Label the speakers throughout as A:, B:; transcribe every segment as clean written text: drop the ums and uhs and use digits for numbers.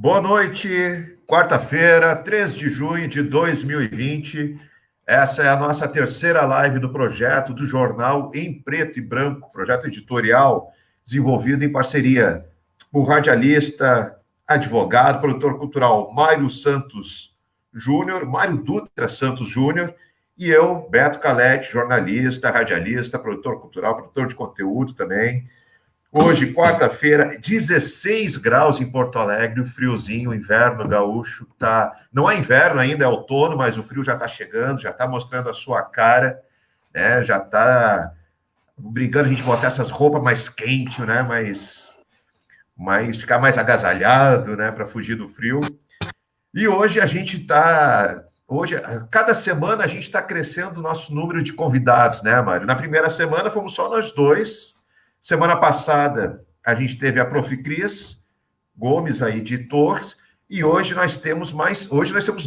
A: Boa noite, quarta-feira, 3 de junho de 2020. Essa é a nossa terceira live do projeto do Jornal em Preto e Branco, projeto editorial desenvolvido em parceria com o radialista, advogado, produtor cultural Mário Santos Júnior, Mário Dutra Santos Júnior, e eu, Beto Calete, jornalista, radialista, produtor cultural, produtor de conteúdo também. Hoje, quarta-feira, 16 graus em Porto Alegre, o friozinho, o inverno gaúcho tá. Não é inverno ainda, é outono, mas o frio já está chegando, já está mostrando a sua cara, né? Já está obrigando a gente a botar essas roupas mais quentes, né? Ficar mais agasalhado, né? Para fugir do frio. E hoje a gente está. Hoje, cada semana a gente está crescendo o nosso número de convidados, né, Mário? Na primeira semana fomos só nós dois. Semana passada a gente teve a Prof. Cris Gomes aí de Torres, e hoje nós temos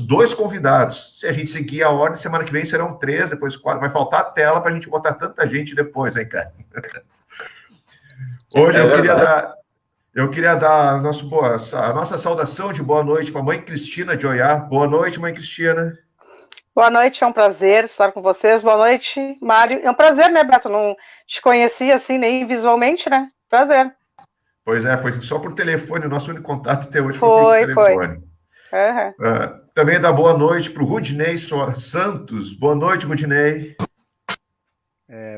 A: dois convidados. Se a gente seguir a ordem, semana que vem serão 3, depois 4. Vai faltar a tela para a gente botar tanta gente depois, hein, cara? Hoje eu queria dar a nossa saudação de boa noite para a mãe Cristina de Oiá. Boa noite, mãe Cristina.
B: Boa noite, é um prazer estar com vocês. Boa noite, Mário. É um prazer, né, Beto? Não te conhecia assim, nem visualmente, né? Prazer.
A: Pois é, foi só por telefone. O nosso único contato até hoje foi por telefone.
B: Uhum.
A: Também dá boa noite para o Rudinei Santos. Boa noite, Rudinei.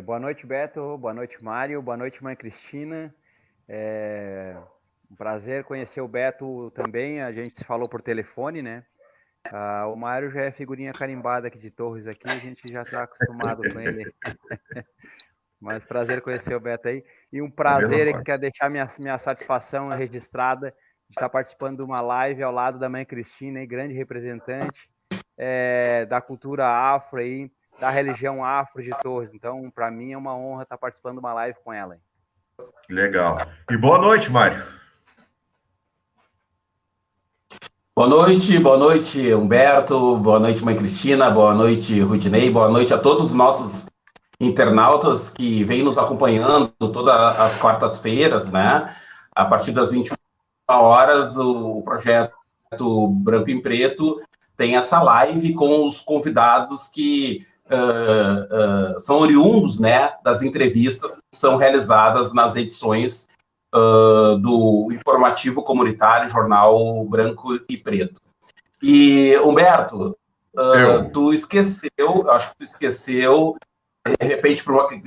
C: Boa noite, Beto. Boa noite, Mário. Boa noite, mãe Cristina. Um prazer conhecer o Beto também. A gente se falou por telefone, né? O Mário já é figurinha carimbada aqui de Torres, aqui, a gente já está acostumado com ele. Mas prazer conhecer o Beto aí. E um prazer que quer deixar minha satisfação registrada de estar participando de uma live ao lado da mãe Cristina, aí, grande representante da cultura afro, aí, da religião afro de Torres. Então, para mim é uma honra estar participando de uma live com ela. Aí.
A: Legal. E boa noite, Mário.
D: Boa noite, Humberto, boa noite, mãe Cristina, boa noite, Rudinei, boa noite a todos os nossos internautas que vêm nos acompanhando todas as quartas-feiras, né? A partir das 21 horas, o projeto Branco em Preto tem essa live com os convidados que são oriundos, né, das entrevistas que são realizadas nas edições do informativo comunitário Jornal Branco e Preto. E, Humberto, acho que tu esqueceu, de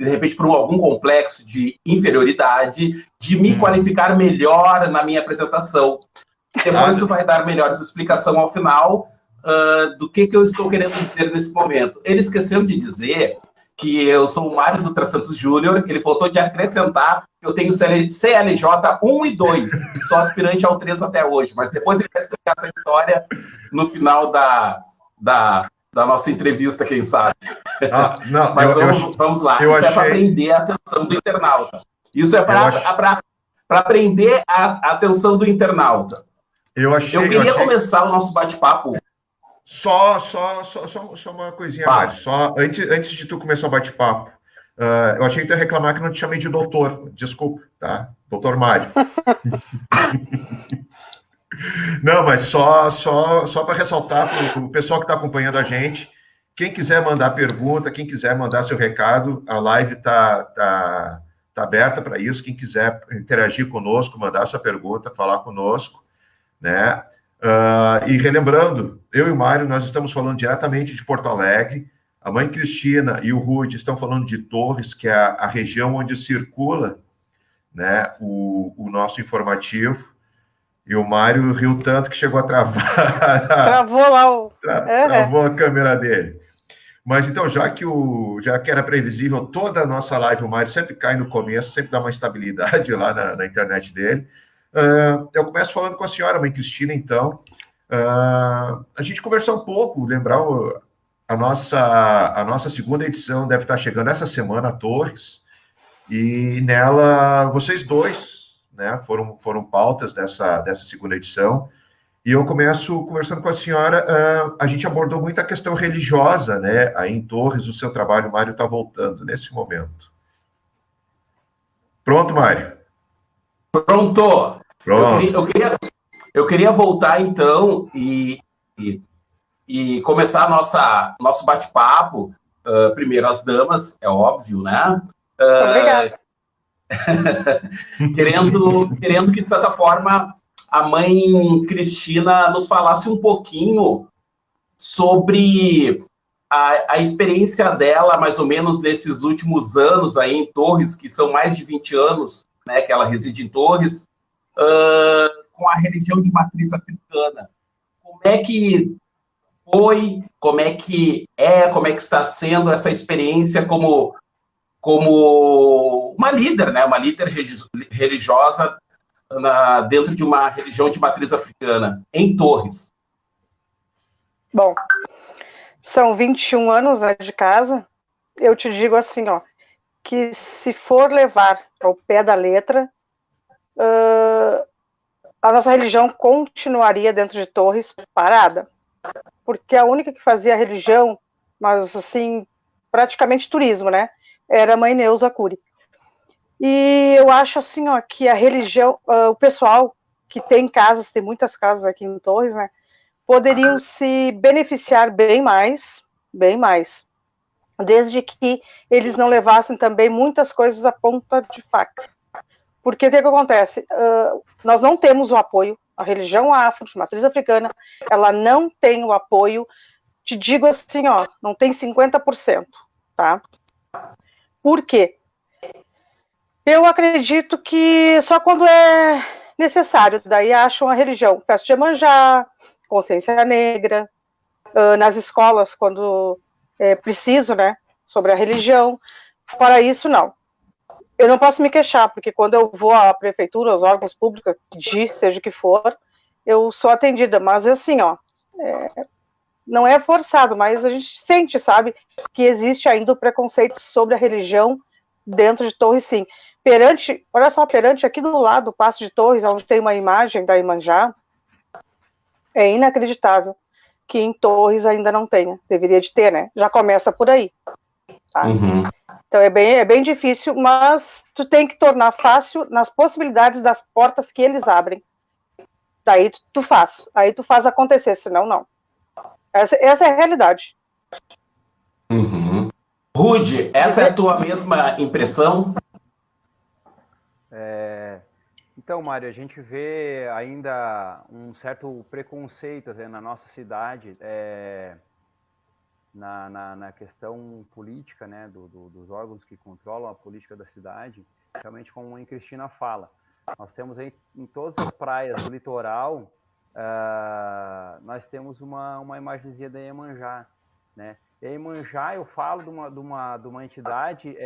D: repente por algum complexo de inferioridade, de me qualificar melhor na minha apresentação. Depois tu vai dar melhores explicações ao final do que eu estou querendo dizer nesse momento. Ele esqueceu de dizer que eu sou o Mário Dutra Santos Júnior, ele faltou de acrescentar que eu tenho CLJ 1 e 2, sou aspirante ao 3 até hoje, mas depois ele vai explicar essa história no final da nossa entrevista, quem sabe. Mas vamos lá, isso é para prender a atenção do internauta. Isso é para prender a atenção do internauta. Eu queria começar o nosso bate-papo.
A: Só uma coisinha, Mário. Só antes de tu começar o bate-papo, eu achei que tu ia reclamar que não te chamei de doutor. Desculpa, tá? Doutor Mário. Não, mas só para ressaltar para o pessoal que está acompanhando a gente, quem quiser mandar pergunta, quem quiser mandar seu recado, a live tá aberta para isso. Quem quiser interagir conosco, mandar sua pergunta, falar conosco, né? E relembrando, eu e o Mário, nós estamos falando diretamente de Porto Alegre, a mãe Cristina e o Rude estão falando de Torres, que é a região onde circula, né, o nosso informativo, e o Mário riu tanto que chegou a travar.
B: Travou lá
A: travou a câmera dele. Mas então, já que era previsível, toda a nossa live, o Mário sempre cai no começo, sempre dá uma estabilidade lá na internet dele. Eu começo falando com a senhora, mãe Cristina, então. A gente conversar um pouco, lembrar a nossa segunda edição deve estar chegando essa semana a Torres, e nela vocês dois, né, foram pautas dessa segunda edição, e eu começo conversando com a senhora. A gente abordou muito a questão religiosa, né, aí em Torres. O seu trabalho, Mário, está voltando nesse momento. Pronto, Mário?
D: Pronto. Eu queria voltar, então, e começar nosso bate-papo. Primeiro, as damas, é óbvio, né?
B: Obrigada.
D: Querendo que, de certa forma, a mãe Cristina nos falasse um pouquinho sobre a experiência dela, mais ou menos, nesses últimos anos aí em Torres, que são mais de 20 anos, né, que ela reside em Torres, com a religião de matriz africana. Como é que foi, como é que está sendo essa experiência como uma líder, né, uma líder religiosa dentro de uma religião de matriz africana, em Torres?
B: Bom, são 21 anos, né, de casa. Eu te digo assim, ó, que se for levar ao pé da letra, a nossa religião continuaria dentro de Torres parada, porque a única que fazia religião, mas assim, praticamente turismo, né, era a mãe Neuza Cury. E eu acho assim, ó, que a religião, o pessoal que tem casas, tem muitas casas aqui em Torres, né, poderiam se beneficiar bem mais, desde que eles não levassem também muitas coisas à ponta de faca. Porque o que acontece? Nós não temos o apoio, a religião afro, de matriz africana, ela não tem o apoio, te digo assim, ó, não tem 50%, tá? Por quê? Eu acredito que só quando é necessário, daí acham a religião, festa de Iemanjá, consciência negra, nas escolas, quando é preciso, né, sobre a religião. Fora isso, não. Eu não posso me queixar, porque quando eu vou à prefeitura, aos órgãos públicos, pedir, seja o que for, eu sou atendida, mas assim, ó, não é forçado, mas a gente sente, sabe, que existe ainda o preconceito sobre a religião dentro de Torres, sim. Olha só, perante aqui do lado do Paço de Torres, onde tem uma imagem da Iemanjá, é inacreditável que em Torres ainda não tenha. Deveria de ter, né? Já começa por aí. Tá?
D: Uhum.
B: Então é bem difícil, mas tu tem que tornar fácil nas possibilidades das portas que eles abrem. Daí tu faz. Aí tu faz acontecer, senão não. Essa é a realidade.
D: Uhum. Rude, essa é a tua mesma impressão?
C: Então, Mário, a gente vê ainda um certo preconceito na nossa cidade na questão política, né, dos órgãos que controlam a política da cidade, realmente como a Cristina fala. Nós temos aí em todas as praias do litoral, nós temos uma imagenzinha da Iemanjá, né? E a Iemanjá, eu falo de uma entidade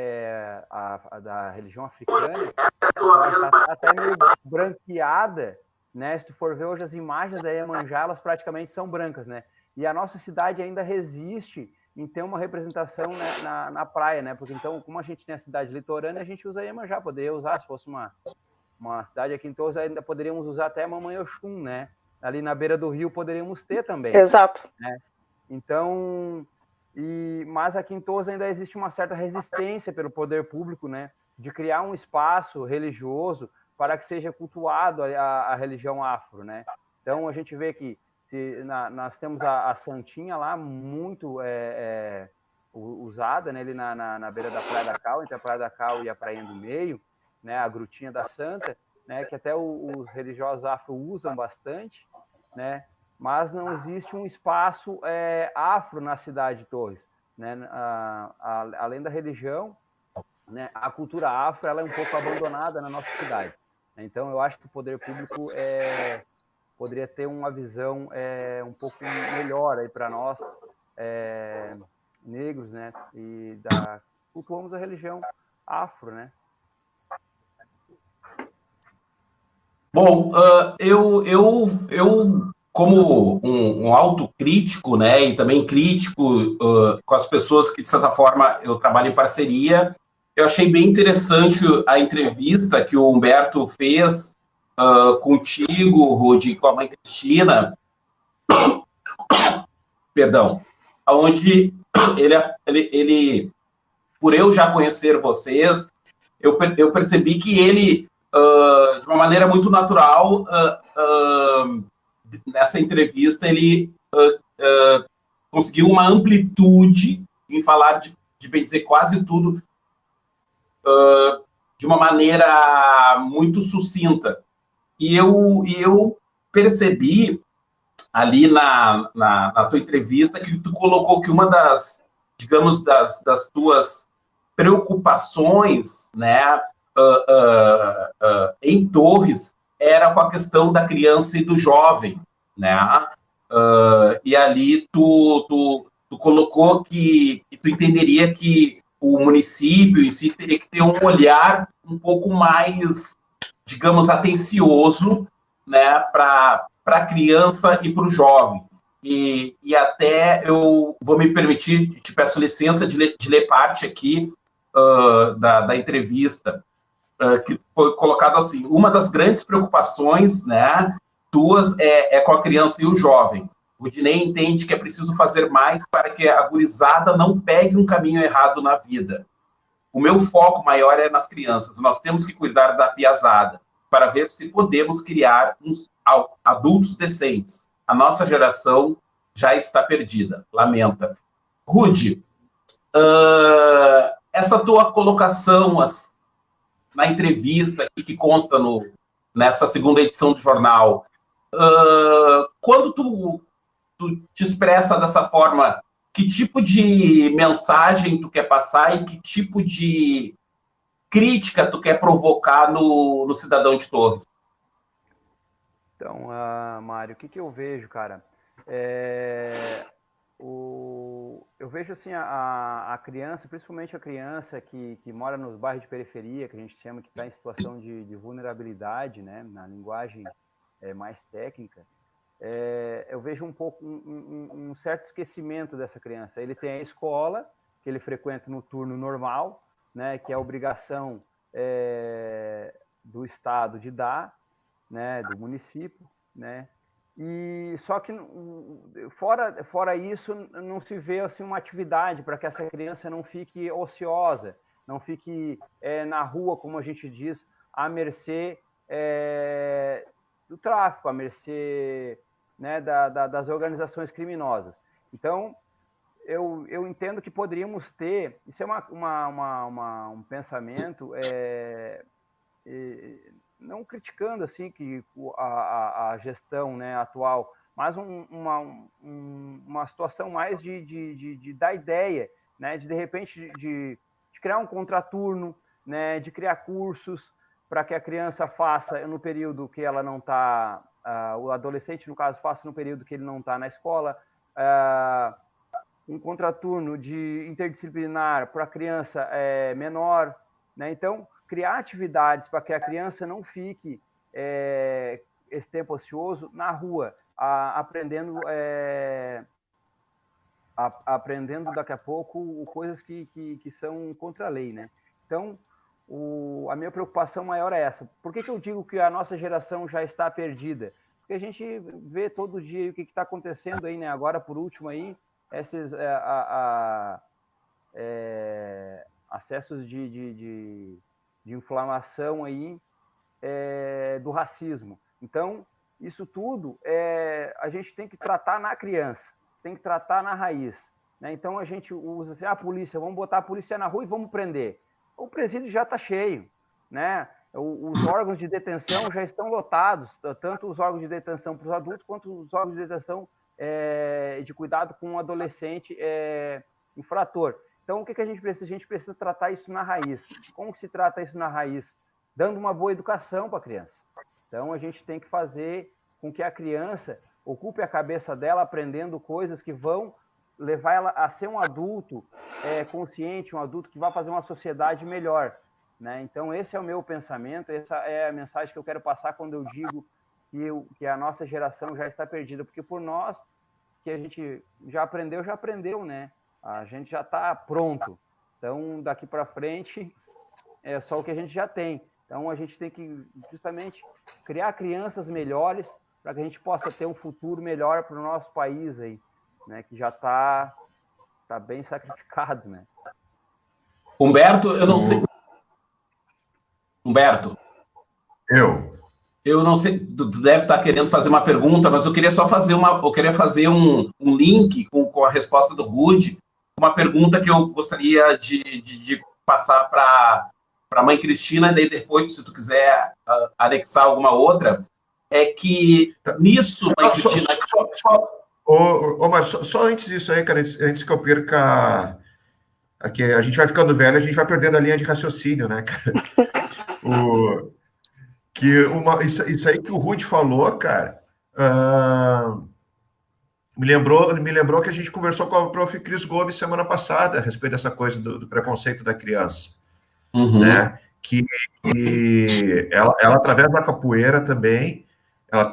C: da religião africana, ela está até meio branqueada, né? Se tu for ver hoje as imagens da Iemanjá, elas praticamente são brancas, né? E a nossa cidade ainda resiste em ter uma representação, né, na praia, né? Porque então, como a gente tem a cidade litorânea, a gente usa a Iemanjá, poderia usar, se fosse uma cidade aqui em Torres, ainda poderíamos usar até a Mamãe Oxum, né? Ali na beira do rio poderíamos ter também.
B: Exato.
C: Né? Então, mas aqui em Torres ainda existe uma certa resistência pelo poder público, né? De criar um espaço religioso para que seja cultuado a religião afro, né? Então, a gente vê que nós temos a Santinha lá, muito usada, né, ali na beira da Praia da Cal, entre a Praia da Cal e a Prainha do Meio, né, a Grutinha da Santa, né, que até os religiosos afro usam bastante, né, mas não existe um espaço afro na cidade de Torres, né, além da religião, né, a cultura afro ela é um pouco abandonada na nossa cidade. Então, eu acho que o poder público poderia ter uma visão um pouco melhor aí para nós, negros, né, e cultuamos a religião afro, né.
D: Bom, eu como um autocrítico, né, e também crítico com as pessoas que, de certa forma, eu trabalho em parceria, eu achei bem interessante a entrevista que o Humberto fez contigo, Rudy, com a mãe Cristina, perdão, onde ele, por eu já conhecer vocês, eu percebi que ele de uma maneira muito natural, nessa entrevista, ele conseguiu uma amplitude em falar de bem dizer, quase tudo de uma maneira muito sucinta. E eu percebi ali na tua entrevista que tu colocou que uma das, digamos, das tuas preocupações, né, em Torres, era com a questão da criança e do jovem, né? E ali tu colocou que tu entenderia que o município em si teria que ter um olhar um pouco mais, digamos, atencioso, né, para a criança e para o jovem. E até eu vou me permitir, te peço licença de ler parte aqui da entrevista, que foi colocado assim: uma das grandes preocupações, né, tuas é com a criança e o jovem. O Rudinei entende que é preciso fazer mais para que a gurizada não pegue um caminho errado na vida. O meu foco maior é nas crianças. Nós temos que cuidar da piazada para ver se podemos criar uns adultos decentes. A nossa geração já está perdida. Lamenta. Rudy, essa tua colocação na entrevista que consta nessa segunda edição do jornal, quando tu te expressa dessa forma, que tipo de mensagem tu quer passar e que tipo de crítica tu quer provocar no cidadão de Torres?
C: Então, Mário, o que eu vejo, cara? Eu vejo assim a criança, principalmente a criança que mora nos bairros de periferia, que a gente chama, que está em situação de vulnerabilidade, né, na linguagem mais técnica. Eu vejo um pouco um certo esquecimento dessa criança. Ele tem a escola, que ele frequenta no turno normal, né, que é a obrigação do Estado de dar, né, do município, né, e só que fora isso não se vê assim uma atividade para que essa criança não fique ociosa, não fique na rua, como a gente diz, à mercê do tráfico, à mercê, né, das organizações criminosas. Então, eu entendo que poderíamos ter, isso é um pensamento, não criticando assim que a gestão, né, atual, mas uma situação mais de dar ideia, né, de repente de criar um contraturno, né, de criar cursos para que a criança faça no período que ela não está, o adolescente, no caso, faça no período que ele não está na escola, um contraturno de interdisciplinar para a criança menor, né? Então, criar atividades para que a criança não fique esse tempo ocioso na rua, aprendendo daqui a pouco coisas que são contra a lei, né? Então, a minha preocupação maior é essa. Por que eu digo que a nossa geração já está perdida? Porque a gente vê todo dia o que está acontecendo aí, né? Agora, por último, aí, esses acessos de inflamação aí do racismo. Então, isso tudo a gente tem que tratar na criança, tem que tratar na raiz, né? Então, a gente usa assim, a polícia, vamos botar a polícia na rua e vamos prender. O presídio já está cheio, né? Os órgãos de detenção já estão lotados, tanto os órgãos de detenção para os adultos, quanto os órgãos de detenção de cuidado com o adolescente infrator. Então, o que a gente precisa? A gente precisa tratar isso na raiz. Como que se trata isso na raiz? Dando uma boa educação para a criança. Então, a gente tem que fazer com que a criança ocupe a cabeça dela aprendendo coisas que vão levar ela a ser um adulto consciente, um adulto que vai fazer uma sociedade melhor, né? Então, esse é o meu pensamento, essa é a mensagem que eu quero passar quando eu digo que a nossa geração já está perdida, porque por nós, que a gente já aprendeu, né? A gente já está pronto. Então, daqui para frente, é só o que a gente já tem. Então, a gente tem que, justamente, criar crianças melhores para que a gente possa ter um futuro melhor para o nosso país aí, né? Que já está bem sacrificado, né?
D: Humberto, eu não sei... Humberto, Eu não sei, tu deve estar querendo fazer uma pergunta, mas eu queria só fazer um link com a resposta do Rude, uma pergunta que eu gostaria de passar para a mãe Cristina, e daí depois, se tu quiser anexar alguma outra, é que nisso, mãe Cristina...
A: Mas só antes disso aí, cara, antes que eu perca... Aqui, a gente vai ficando velho, a gente vai perdendo a linha de raciocínio, né, cara? Isso aí que o Rude falou, cara, me lembrou que a gente conversou com a prof. Cris Gomes semana passada a respeito dessa coisa do preconceito da criança, né? Que ela, através da capoeira também, ela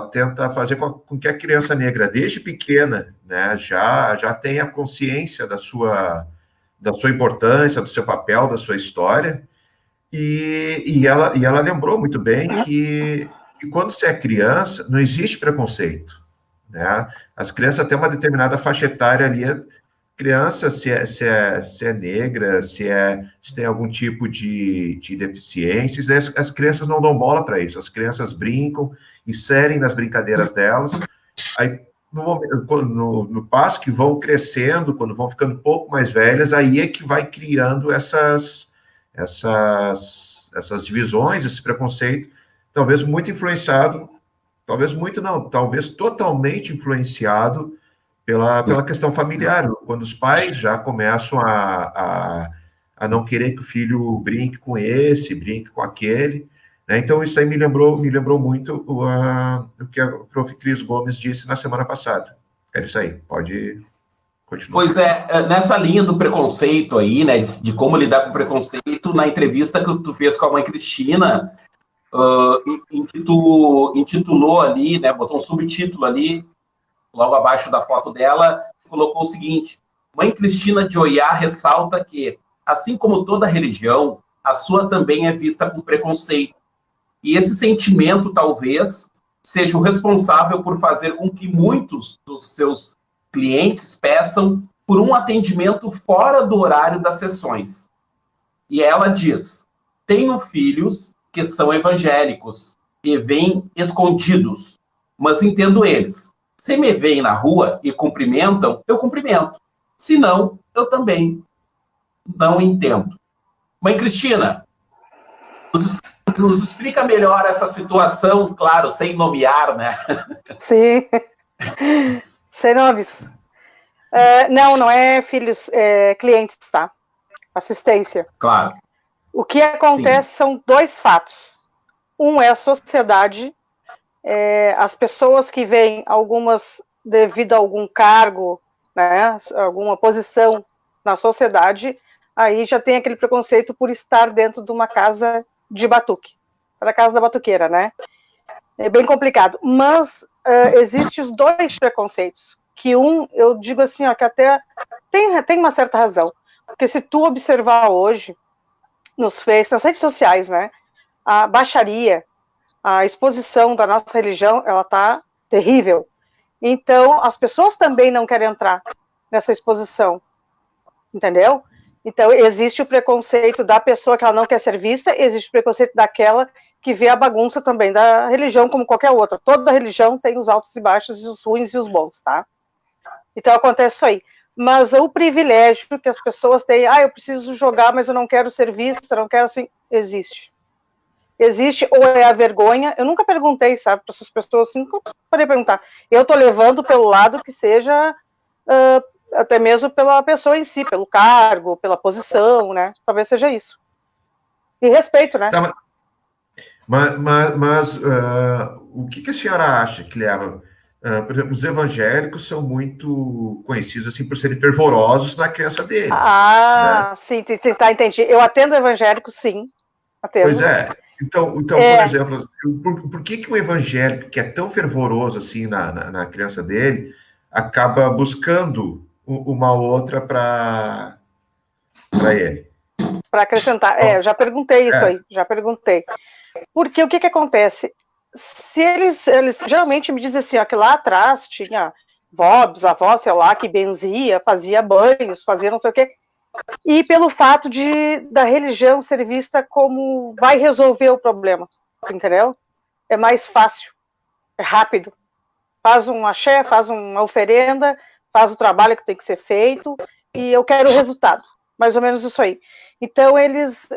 A: tenta fazer com que a criança negra, desde pequena, né, já tenha consciência da sua importância, do seu papel, da sua história. E ela lembrou muito bem que quando você é criança, não existe preconceito, né? As crianças têm uma determinada faixa etária ali, criança, se é negra, se tem algum tipo de deficiências, as crianças não dão bola para isso, as crianças brincam, inserem nas brincadeiras delas, aí no passo que vão crescendo, quando vão ficando um pouco mais velhas, aí é que vai criando essas divisões, esse preconceito, talvez muito influenciado, talvez totalmente influenciado pela questão familiar, quando os pais já começam a não querer que o filho brinque com brinque com aquele, né? Então isso aí me lembrou muito o que a prof. Cris Gomes disse na semana passada. É isso aí, pode...
D: Pois é, nessa linha do preconceito aí, né, de como lidar com o preconceito, na entrevista que tu fez com a mãe Cristina, em que tu intitulou ali, né, botou um subtítulo ali, logo abaixo da foto dela, colocou o seguinte: Mãe Cristina de Oiá ressalta que, assim como toda religião, a sua também é vista com preconceito. E esse sentimento, talvez, seja o responsável por fazer com que muitos dos seus clientes peçam por um atendimento fora do horário das sessões. E ela diz: tenho filhos que são evangélicos e vêm escondidos, mas entendo eles. Se me veem na rua e cumprimentam, eu cumprimento. Se não, eu também não entendo. Mãe Cristina, nos explica melhor essa situação, claro, sem nomear, né?
B: Sim. Sem nomes. Não é filhos, clientes, tá? Assistência.
D: Claro.
B: O que acontece são dois fatos. Um é a sociedade, as pessoas que vêm, algumas devido a algum cargo, né, alguma posição na sociedade, aí já tem aquele preconceito por estar dentro de uma casa de batuque, da casa da batuqueira, né? É bem complicado, mas existem os dois preconceitos, que eu digo assim, ó, que até tem uma certa razão, porque se tu observar hoje, nas redes sociais, né, a baixaria, a exposição da nossa religião, ela tá terrível. Então, as pessoas também não querem entrar nessa exposição, entendeu? Então, existe o preconceito da pessoa que ela não quer ser vista, existe o preconceito daquela que vê a bagunça também da religião como qualquer outra. Toda religião tem os altos e baixos, os ruins e os bons, tá? Então, acontece isso aí. Mas o privilégio que as pessoas têm, eu preciso jogar, mas eu não quero ser vista, não quero assim, existe. Existe, ou é a vergonha, eu nunca perguntei, sabe, para essas pessoas assim, nunca poderia perguntar. Eu tô levando pelo lado que seja, até mesmo pela pessoa em si, pelo cargo, pela posição, né, talvez seja isso. E respeito, né.
A: Tá, mas o que a senhora acha que leva... por exemplo, os evangélicos são muito conhecidos assim por serem fervorosos na crença deles.
B: Né? Sim, tá, entendi. Eu atendo evangélicos, sim. Atendo.
A: Pois é. Então, por exemplo, por que um evangélico que é tão fervoroso assim na crença dele acaba buscando uma outra para ele?
B: Para acrescentar. Eu já perguntei isso aí, já perguntei. Porque o que acontece? Se eles geralmente me dizem assim, ó, que lá atrás tinha avós, sei lá, que benzia, fazia banhos, fazia não sei o quê. e pelo fato da religião ser vista como vai resolver o problema, entendeu? É mais fácil, é rápido. Faz um axé, faz uma oferenda, faz o trabalho que tem que ser feito e eu quero o resultado. Mais ou menos isso aí. Então, eles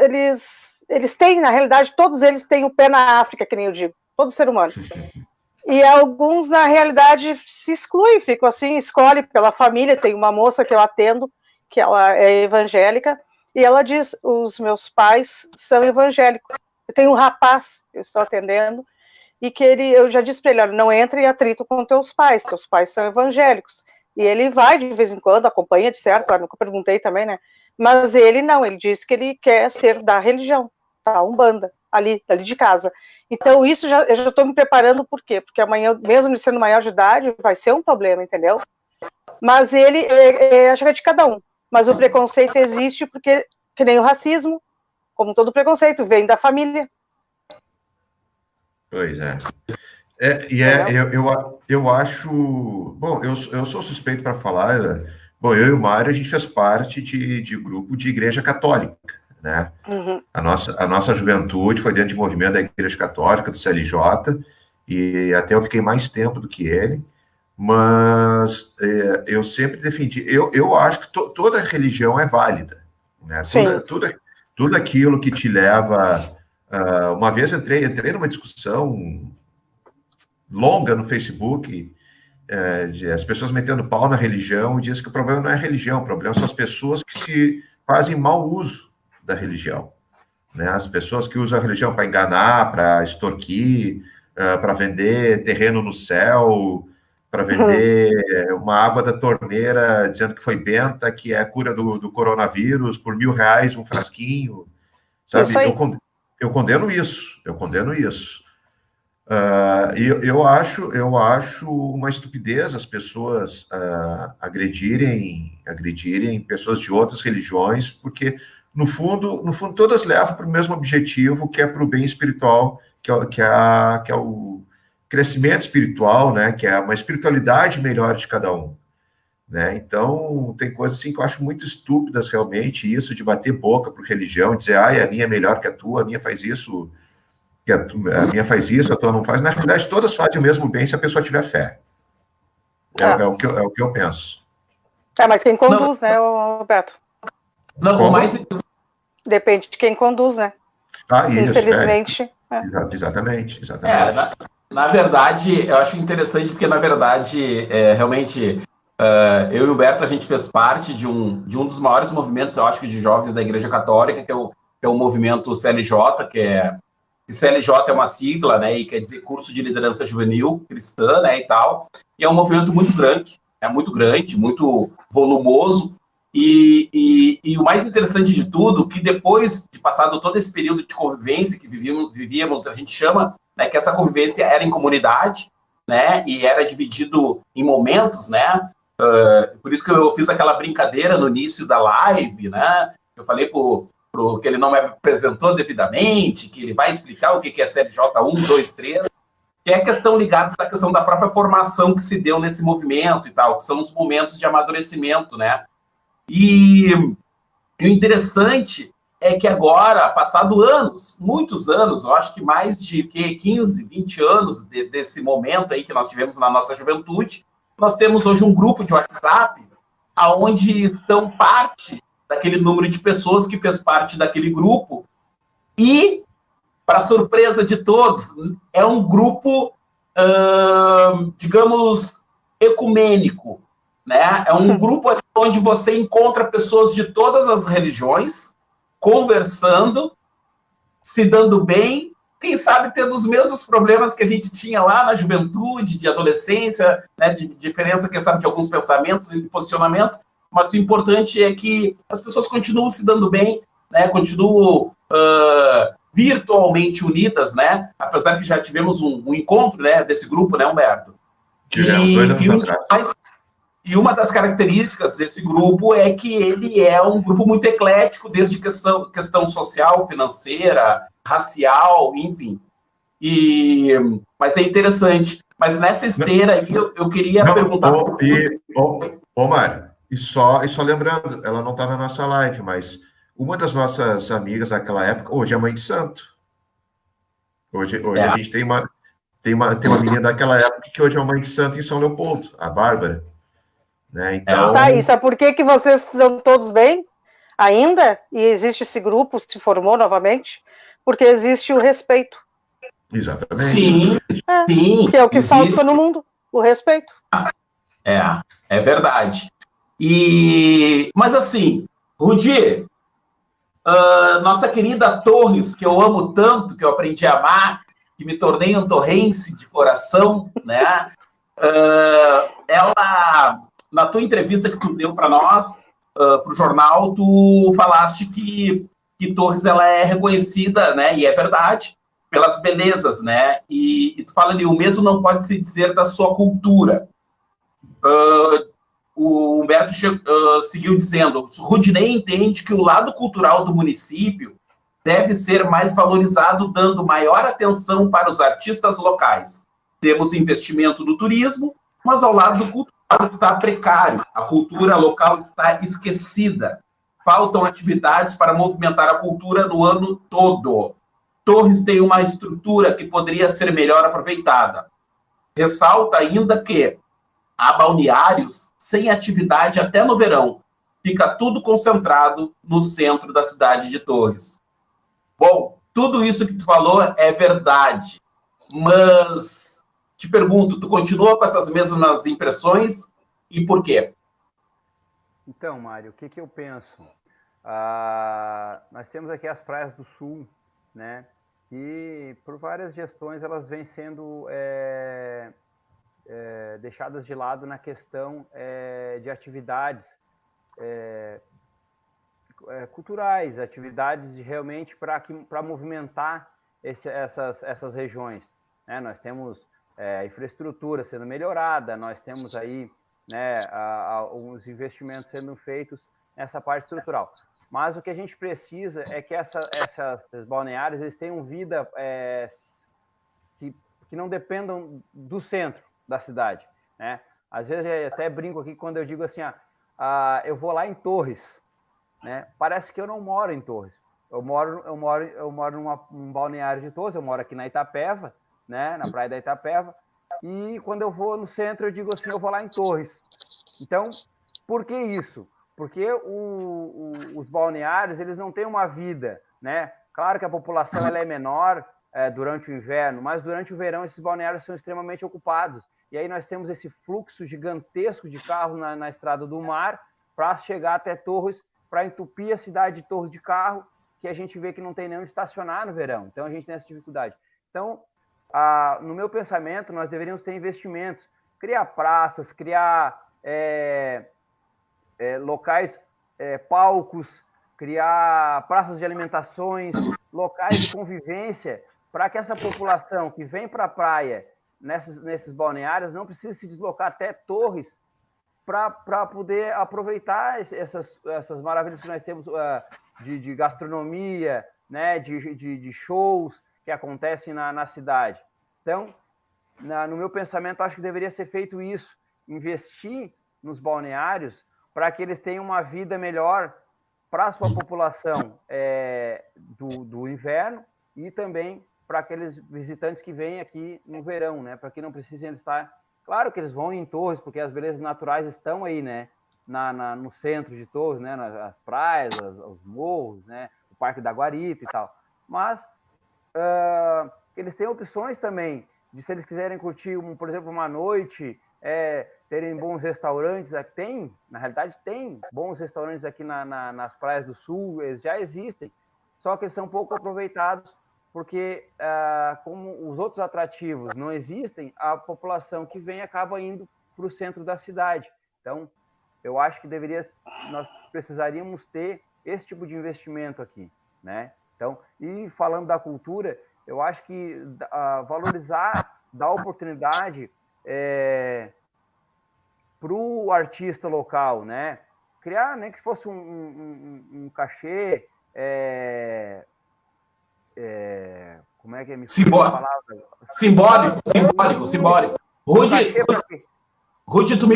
B: têm, na realidade, todos eles têm o pé na África, que nem eu digo, todo ser humano. E alguns, na realidade, se excluem, ficam assim, escolhe pela família. Tem uma moça que eu atendo, que ela é evangélica, e ela diz, os meus pais são evangélicos. Eu tenho um rapaz que eu estou atendendo, e que eu já disse para ele, olha, não entre em atrito com teus pais são evangélicos. E ele vai, de vez em quando, acompanha, de certo, eu nunca perguntei também, né? Mas ele não, ele disse que ele quer ser da religião, tá? Umbanda, ali de casa. Então, isso eu já estou me preparando, por quê? Porque amanhã, mesmo ele sendo maior de idade, vai ser um problema, entendeu? Mas ele, acho que é de cada um. Mas o preconceito existe porque, que nem o racismo, como todo preconceito, vem da família.
A: Pois é. Eu acho... Bom, eu sou suspeito para falar... Bom, eu e o Mário, a gente fez parte de grupo de igreja católica, né?
B: Uhum.
A: A nossa juventude foi dentro de movimento da igreja católica, do CLJ, e até eu fiquei mais tempo do que ele, mas eu sempre defendi... Eu acho que toda religião é válida, né? Tudo aquilo que te leva... uma vez entrei numa discussão longa no Facebook, as pessoas metendo pau na religião, e diz que o problema não é a religião, o problema são as pessoas que se fazem mau uso da religião, né? As pessoas que usam a religião para enganar, para extorquir, para vender terreno no céu, para vender uma água da torneira dizendo que foi benta, que é a cura do coronavírus, por R$1.000 um frasquinho, sabe? Eu condeno isso. Eu acho uma estupidez as pessoas agredirem pessoas de outras religiões, porque, no fundo, todas levam para o mesmo objetivo, que é para o bem espiritual, que é o crescimento espiritual, né? Que é uma espiritualidade melhor de cada um, né? Então, tem coisas assim que eu acho muito estúpidas, realmente, isso de bater boca por religião, dizer, a minha é melhor que a tua, a minha faz isso... que a minha faz isso, a tua não faz. Na realidade, todas fazem o mesmo bem se a pessoa tiver fé. É o que eu penso.
B: Mas quem conduz, né, Roberto?
D: Não, mais...
B: Depende de quem conduz, né?
A: Isso,
B: infelizmente.
A: Exatamente.
D: Na verdade, eu acho interessante, porque, na verdade, realmente, eu e o Beto, a gente fez parte de um dos maiores movimentos, eu acho que de jovens da Igreja Católica, que é o movimento CLJ, que CLJ é uma sigla, né, e quer dizer Curso de Liderança Juvenil Cristã, né, e tal, e é um movimento muito grande, muito volumoso, e o mais interessante de tudo, que depois de passado todo esse período de convivência que vivíamos, a gente chama, né, que essa convivência era em comunidade, né, e era dividido em momentos, né, por isso que eu fiz aquela brincadeira no início da live, né, eu falei que ele não me apresentou devidamente, que ele vai explicar o que é CLJ 1, 2, 3, que é a questão ligada à questão da própria formação que se deu nesse movimento e tal, que são os momentos de amadurecimento, né? E o interessante é que agora, passado anos, muitos anos, eu acho que mais de 15, 20 anos desse momento aí que nós tivemos na nossa juventude, nós temos hoje um grupo de WhatsApp onde estão parte daquele número de pessoas que fez parte daquele grupo, e, para surpresa de todos, é um grupo, digamos, ecumênico, né? É um grupo onde você encontra pessoas de todas as religiões, conversando, se dando bem, quem sabe tendo os mesmos problemas que a gente tinha lá na juventude, de adolescência, né? De diferença, quem sabe, de alguns pensamentos e posicionamentos, mas o importante é que as pessoas continuam se dando bem, né? Continuam virtualmente unidas, né? Apesar que já tivemos um encontro, né, desse grupo, né, Humberto? E uma das características desse grupo é que ele é um grupo muito eclético, desde questão social, financeira, racial, enfim. Mas é interessante. Mas nessa esteira aí, eu queria perguntar...
A: Mário, E só lembrando, ela não está na nossa live, mas uma das nossas amigas daquela época, hoje é mãe de santo. Hoje a gente tem uma menina daquela época que hoje é mãe de santo em São Leopoldo, a Bárbara. Né? Então...
B: Tá, e sabe por que vocês estão todos bem ainda? E existe esse grupo, se formou novamente? Porque existe o respeito.
A: Exatamente.
D: Sim, sim.
B: Que é o que falta no mundo, o respeito.
D: É verdade. Mas assim, Rudi, nossa querida Torres, que eu amo tanto, que eu aprendi a amar, que me tornei um torrense de coração, né? Ela, na tua entrevista que tu deu para nós, para o jornal, tu falaste que Torres ela é reconhecida, né? E é verdade, pelas belezas, né? E tu fala ali, o mesmo não pode se dizer da sua cultura. O Humberto seguiu dizendo, Rudinei entende que o lado cultural do município deve ser mais valorizado, dando maior atenção para os artistas locais. Temos investimento no turismo, mas ao lado do cultural está precário. A cultura local está esquecida. Faltam atividades para movimentar a cultura no ano todo. Torres tem uma estrutura que poderia ser melhor aproveitada. Ressalta ainda que há balneários sem atividade até no verão. Fica tudo concentrado no centro da cidade de Torres. Bom, tudo isso que tu falou é verdade, mas te pergunto, tu continua com essas mesmas impressões e por quê?
C: Então, Mário, o que eu penso? Nós temos aqui as praias do sul, né? E por várias gestões elas vêm sendo deixadas de lado na questão de atividades culturais, atividades realmente para movimentar essas regiões. Né? Nós temos infraestrutura sendo melhorada, nós temos aí, né, alguns investimentos sendo feitos nessa parte estrutural. Mas o que a gente precisa é que esses balneários eles tenham vida que não dependam do centro da cidade. Né? Às vezes eu até brinco aqui quando eu digo assim, eu vou lá em Torres, né? Parece que eu não moro em Torres. Eu moro num balneário de Torres, eu moro aqui na Itapeva, né? Na praia da Itapeva, e quando eu vou no centro eu digo assim, eu vou lá em Torres. Então, por que isso? Porque os balneários eles não têm uma vida, né? Claro que a população ela é menor durante o inverno, mas durante o verão esses balneários são extremamente ocupados. E aí nós temos esse fluxo gigantesco de carros na estrada do mar para chegar até Torres, para entupir a cidade de Torres de carro, que a gente vê que não tem nem onde estacionar no verão. Então, a gente tem essa dificuldade. Então, no meu pensamento, nós deveríamos ter investimentos, criar praças, criar locais, palcos, criar praças de alimentações, locais de convivência, para que essa população que vem para a praia, nesses balneários, não precise se deslocar até Torres, para poder aproveitar essas maravilhas que nós temos de gastronomia, né, de shows que acontecem na cidade. Então, no meu pensamento, acho que deveria ser feito isso, investir nos balneários para que eles tenham uma vida melhor para a sua população do inverno e também para aqueles visitantes que vêm aqui no verão, né, para que não precisem estar... Claro que eles vão em Torres, porque as belezas naturais estão aí, né? No centro de Torres, né? As praias, os morros, né? O Parque da Guarita e tal. Mas eles têm opções também, de se eles quiserem curtir, por exemplo, uma noite, terem bons restaurantes. Na realidade, tem bons restaurantes aqui nas praias do sul, eles já existem, só que eles são pouco aproveitados, porque como os outros atrativos não existem, a população que vem acaba indo para o centro da cidade. Então, eu acho que nós precisaríamos ter esse tipo de investimento aqui, né? Então, e falando da cultura, eu acho que valorizar, dar oportunidade para o artista local, né? Criar, nem que fosse um cachê... como é que me fala a palavra? Simbólico.
D: Rudy, tu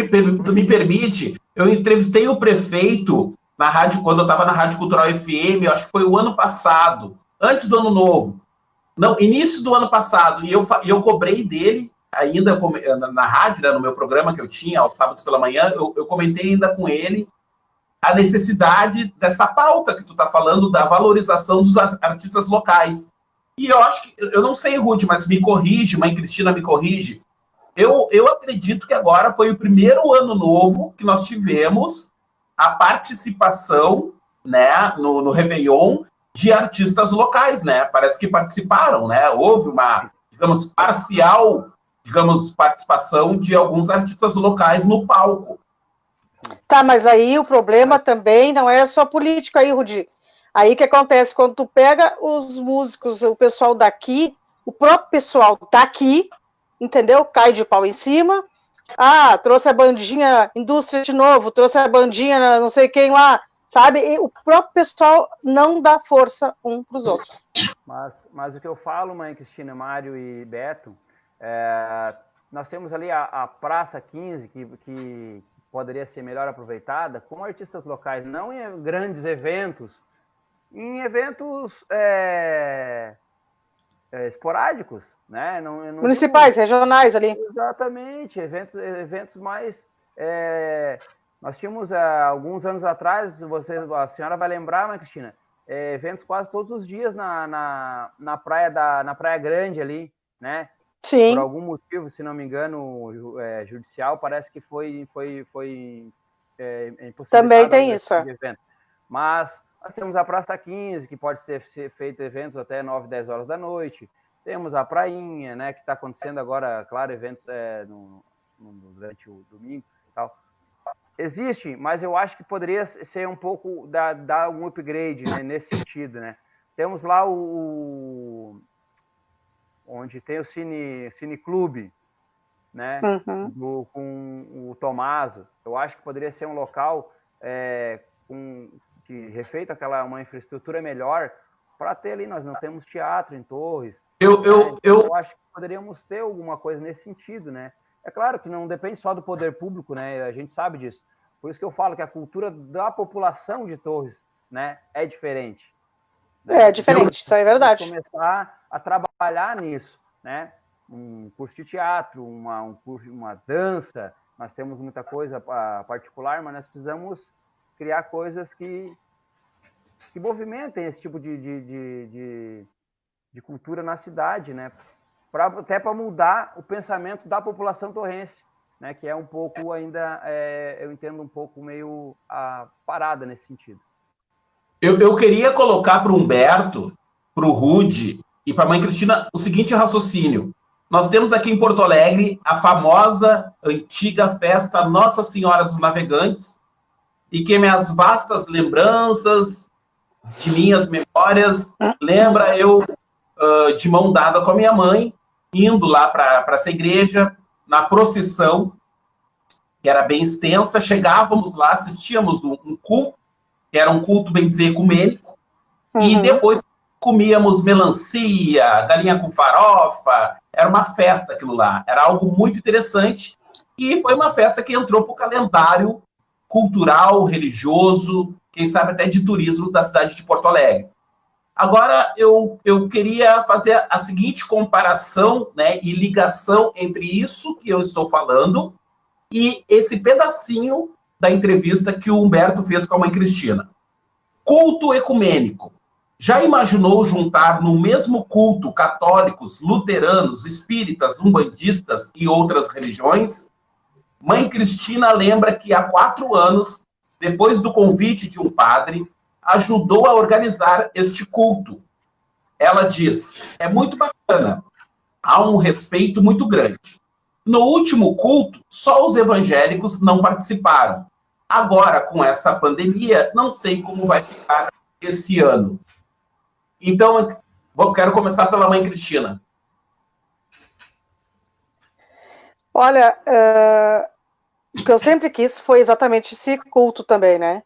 D: me permite, Eu entrevistei o prefeito na rádio, quando eu estava na Rádio Cultural FM, eu acho que foi o ano passado, antes do ano novo. Não, início do ano passado, e eu cobrei dele, ainda na rádio, né, no meu programa que eu tinha, aos sábados pela manhã, eu comentei ainda com ele a necessidade dessa pauta que tu está falando, da valorização dos artistas locais. E eu acho que, eu não sei, Ruth, mas me corrige, Mãe Cristina me corrige, eu acredito que agora foi o primeiro ano novo que nós tivemos a participação, né, no Réveillon, de artistas locais, né? Parece que participaram, né? Houve uma, digamos, parcial, digamos, participação de alguns artistas locais no palco.
B: Tá, mas aí o problema também não é só político aí, Rudi. Aí o que acontece? Quando tu pega os músicos, o pessoal daqui, o próprio pessoal daqui, entendeu? Cai de pau em cima. Ah, trouxe a bandinha Indústria de novo, trouxe a bandinha não sei quem lá, sabe? E o próprio pessoal não dá força um para os outros.
C: Mas o que eu falo, Mãe Cristina, Mário e Beto, nós temos ali a Praça 15, que poderia ser melhor aproveitada, com artistas locais, não em grandes eventos, em eventos esporádicos, né? Não
B: municipais, regionais ali.
C: Exatamente, eventos mais... nós tínhamos, alguns anos atrás, a senhora vai lembrar, Mãe Cristina, eventos quase todos os dias na Praia Grande ali, né?
B: Sim.
C: Por algum motivo, se não me engano, judicial, parece que foi impossibilitado.
B: Também tem isso.
C: Evento. Mas nós temos a Praça 15, que pode ser feito eventos até 9, 10 horas da noite. Temos a Prainha, né, que está acontecendo agora, claro, eventos durante o domingo e tal. Existe, mas eu acho que poderia ser um pouco, dar um upgrade, né, nesse sentido, né? Temos lá onde tem o Cine Clube, né?
B: Uhum.
C: Com o Tomaso. Eu acho que poderia ser um local que refeito uma infraestrutura melhor para ter ali. Nós não temos teatro em Torres. Eu acho que poderíamos ter alguma coisa nesse sentido, né? É claro que não depende só do poder público, né? A gente sabe disso. Por isso que eu falo que a cultura da população de Torres, né, é diferente. Né?
B: É diferente, isso é verdade.
C: Começar a trabalhar nisso, né? Um curso de teatro, uma dança, nós temos muita coisa particular, mas nós precisamos criar coisas que movimentem esse tipo de cultura na cidade, né? Até para mudar o pensamento da população torrense, né? Que é um pouco ainda, eu entendo um pouco meio parada nesse sentido.
D: Eu queria colocar para o Humberto, para o Rude e para a Mãe Cristina o seguinte raciocínio. Nós temos aqui em Porto Alegre a famosa, antiga festa Nossa Senhora dos Navegantes, e que minhas vastas lembranças, de minhas memórias, lembra eu de mão dada com a minha mãe, indo lá para essa igreja, na procissão, que era bem extensa, chegávamos lá, assistíamos um culto, que era um culto, bem dizer, ecumênico, e depois comíamos melancia, galinha com farofa, era uma festa aquilo lá, era algo muito interessante, e foi uma festa que entrou para o calendário cultural, religioso, quem sabe até de turismo da cidade de Porto Alegre. Agora, eu queria fazer a seguinte comparação, né, e ligação entre isso que eu estou falando e esse pedacinho da entrevista que o Humberto fez com a Mãe Cristina. Culto ecumênico. Já imaginou juntar no mesmo culto católicos, luteranos, espíritas, umbandistas e outras religiões? Mãe Cristina lembra que há 4 anos, depois do convite de um padre, ajudou a organizar este culto. Ela diz, é muito bacana, há um respeito muito grande. No último culto, só os evangélicos não participaram. Agora, com essa pandemia, não sei como vai ficar esse ano. Então, quero começar pela Mãe Cristina.
B: Olha, o que eu sempre quis foi exatamente esse culto também, né?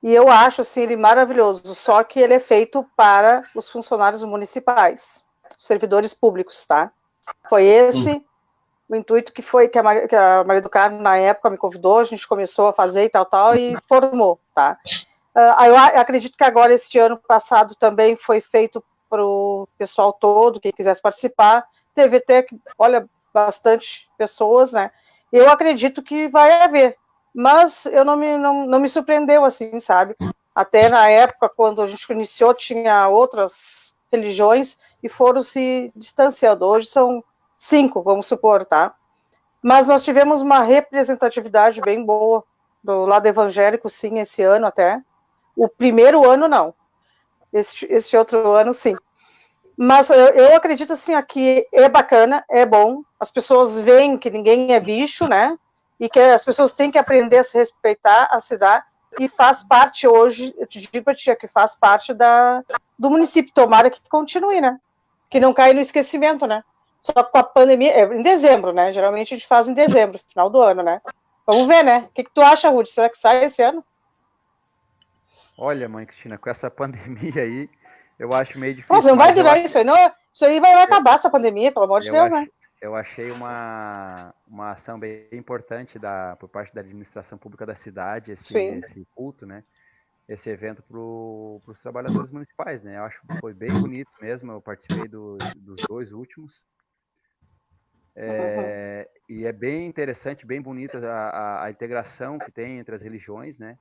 B: E eu acho, assim, ele maravilhoso, só que ele é feito para os funcionários municipais, servidores públicos, tá? Foi esse O intuito que foi que a Maria do Carmo, na época, me convidou, a gente começou a fazer e tal, e formou, tá? Eu acredito que agora, este ano passado, também foi feito para o pessoal todo, quem quisesse participar, teve até, olha, bastante pessoas, né? Eu acredito que vai haver, mas eu não me surpreendeu, assim, sabe? Até na época, quando a gente iniciou, tinha outras religiões e foram se distanciando. Hoje são 5, vamos supor, tá? Mas nós tivemos uma representatividade bem boa do lado evangélico, sim, esse ano até. O primeiro ano, não. Este outro ano, sim. Mas eu acredito, assim, que é bacana, é bom. As pessoas veem que ninguém é bicho, né? E que as pessoas têm que aprender a se respeitar, a se dar. E faz parte hoje, eu te digo para ti, que faz parte do município. Tomara que continue, né? Que não caia no esquecimento, né? Só que com a pandemia, em dezembro, né? Geralmente a gente faz em dezembro, final do ano, né? Vamos ver, né? O que tu acha, Ruth? Será que sai esse ano?
C: Olha, mãe Cristina, com essa pandemia aí, eu acho meio difícil.
B: Nossa, não vai durar isso aí, não. Isso aí vai acabar, essa pandemia, pelo amor de Deus, né?
C: Eu achei uma ação bem importante por parte da administração pública da cidade, esse culto, né? Esse evento para os trabalhadores municipais, né? Eu acho que foi bem bonito mesmo, eu participei dos 2 últimos. E é bem interessante, bem bonita a integração que tem entre as religiões, né?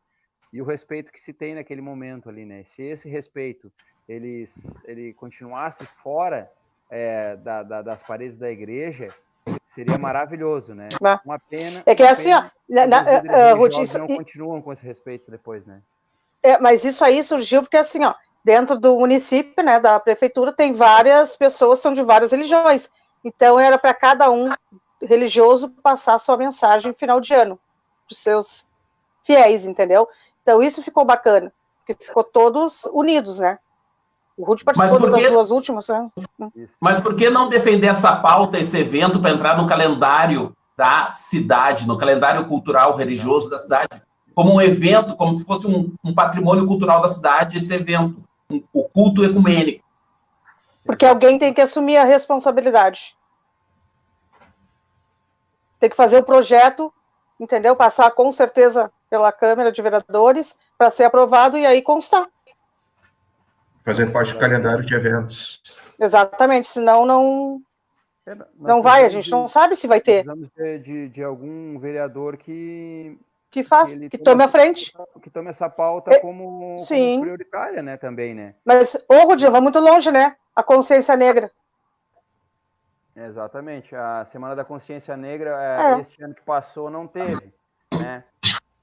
C: E o respeito que se tem naquele momento ali, né? Se esse respeito ele continuasse fora das paredes da igreja, seria maravilhoso, né? Uma pena.
B: É que é assim, ó,
C: Ruth, não continuam com esse respeito depois, né?
B: Mas isso aí surgiu porque, assim, ó, dentro do município, né, da prefeitura, tem várias pessoas, são de várias religiões. Então, era para cada um religioso passar sua mensagem no final de ano, para os seus fiéis, entendeu? Então, isso ficou bacana, porque ficou todos unidos, né? O Ruth participou das 2 últimas, né?
D: Mas por que não defender essa pauta, esse evento, para entrar no calendário da cidade, no calendário cultural religioso da cidade? Como um evento, como se fosse um patrimônio cultural da cidade, esse evento, o culto ecumênico.
B: Porque alguém tem que assumir a responsabilidade. Tem que fazer o projeto, entendeu? Passar com certeza pela Câmara de Vereadores para ser aprovado e aí constar.
A: Fazer parte do calendário de eventos.
B: Exatamente, senão não vai, a gente não sabe se vai ter.
C: Precisamos de algum vereador que
B: tome a frente.
C: Que tome essa pauta como prioritária, né, também, né?
B: Mas, Rudy, vai muito longe, né? A consciência negra.
C: Exatamente. A Semana da Consciência Negra, este ano que passou, não teve, né?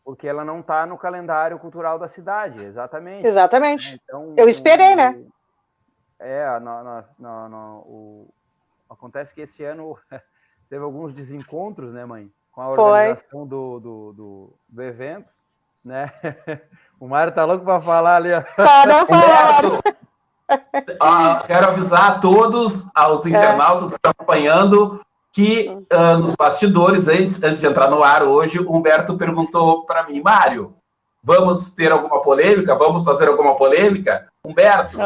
C: Porque ela não está no calendário cultural da cidade, exatamente.
B: Exatamente.
C: Então,
B: eu esperei, né?
C: Acontece que esse ano teve alguns desencontros, né, mãe? Com a organização do evento, né? O Mário tá louco para falar ali.
B: Não falaram.
D: Quero avisar a todos, aos internautas que estão acompanhando, que nos bastidores, antes de entrar no ar hoje, o Humberto perguntou para mim, Mário, vamos ter alguma polêmica? Vamos fazer alguma polêmica? Humberto,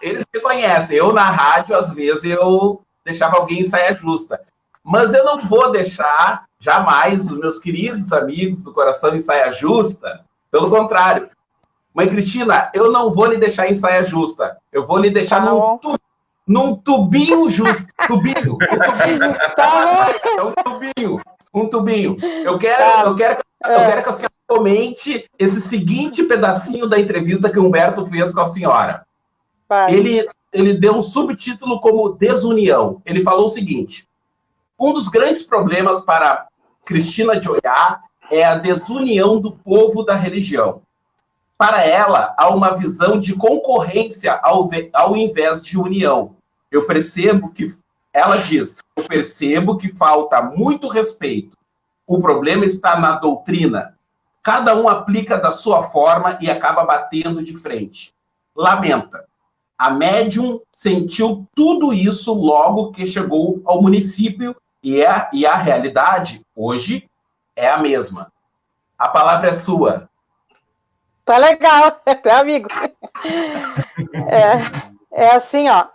D: eles me conhecem, eu na rádio, às vezes, eu deixava alguém em saia justa. Mas eu não vou deixar, jamais, os meus queridos amigos do Coração em Saia Justa. Pelo contrário. Mãe Cristina, eu não vou lhe deixar em saia justa. Eu vou lhe deixar num tubinho justo. Tubinho. Um tubinho. Eu quero que a senhora comente esse seguinte pedacinho da entrevista que o Humberto fez com a senhora. Ele deu um subtítulo como Desunião. Ele falou o seguinte: um dos grandes problemas para Cristina de Oiá é a desunião do povo da religião. Para ela, há uma visão de concorrência ao invés de união. Ela diz, eu percebo que falta muito respeito. O problema está na doutrina. Cada um aplica da sua forma e acaba batendo de frente. Lamenta. A médium sentiu tudo isso logo que chegou ao município e a realidade, hoje, é a mesma. A palavra é sua.
B: Tá legal, é amigo. É assim, ó,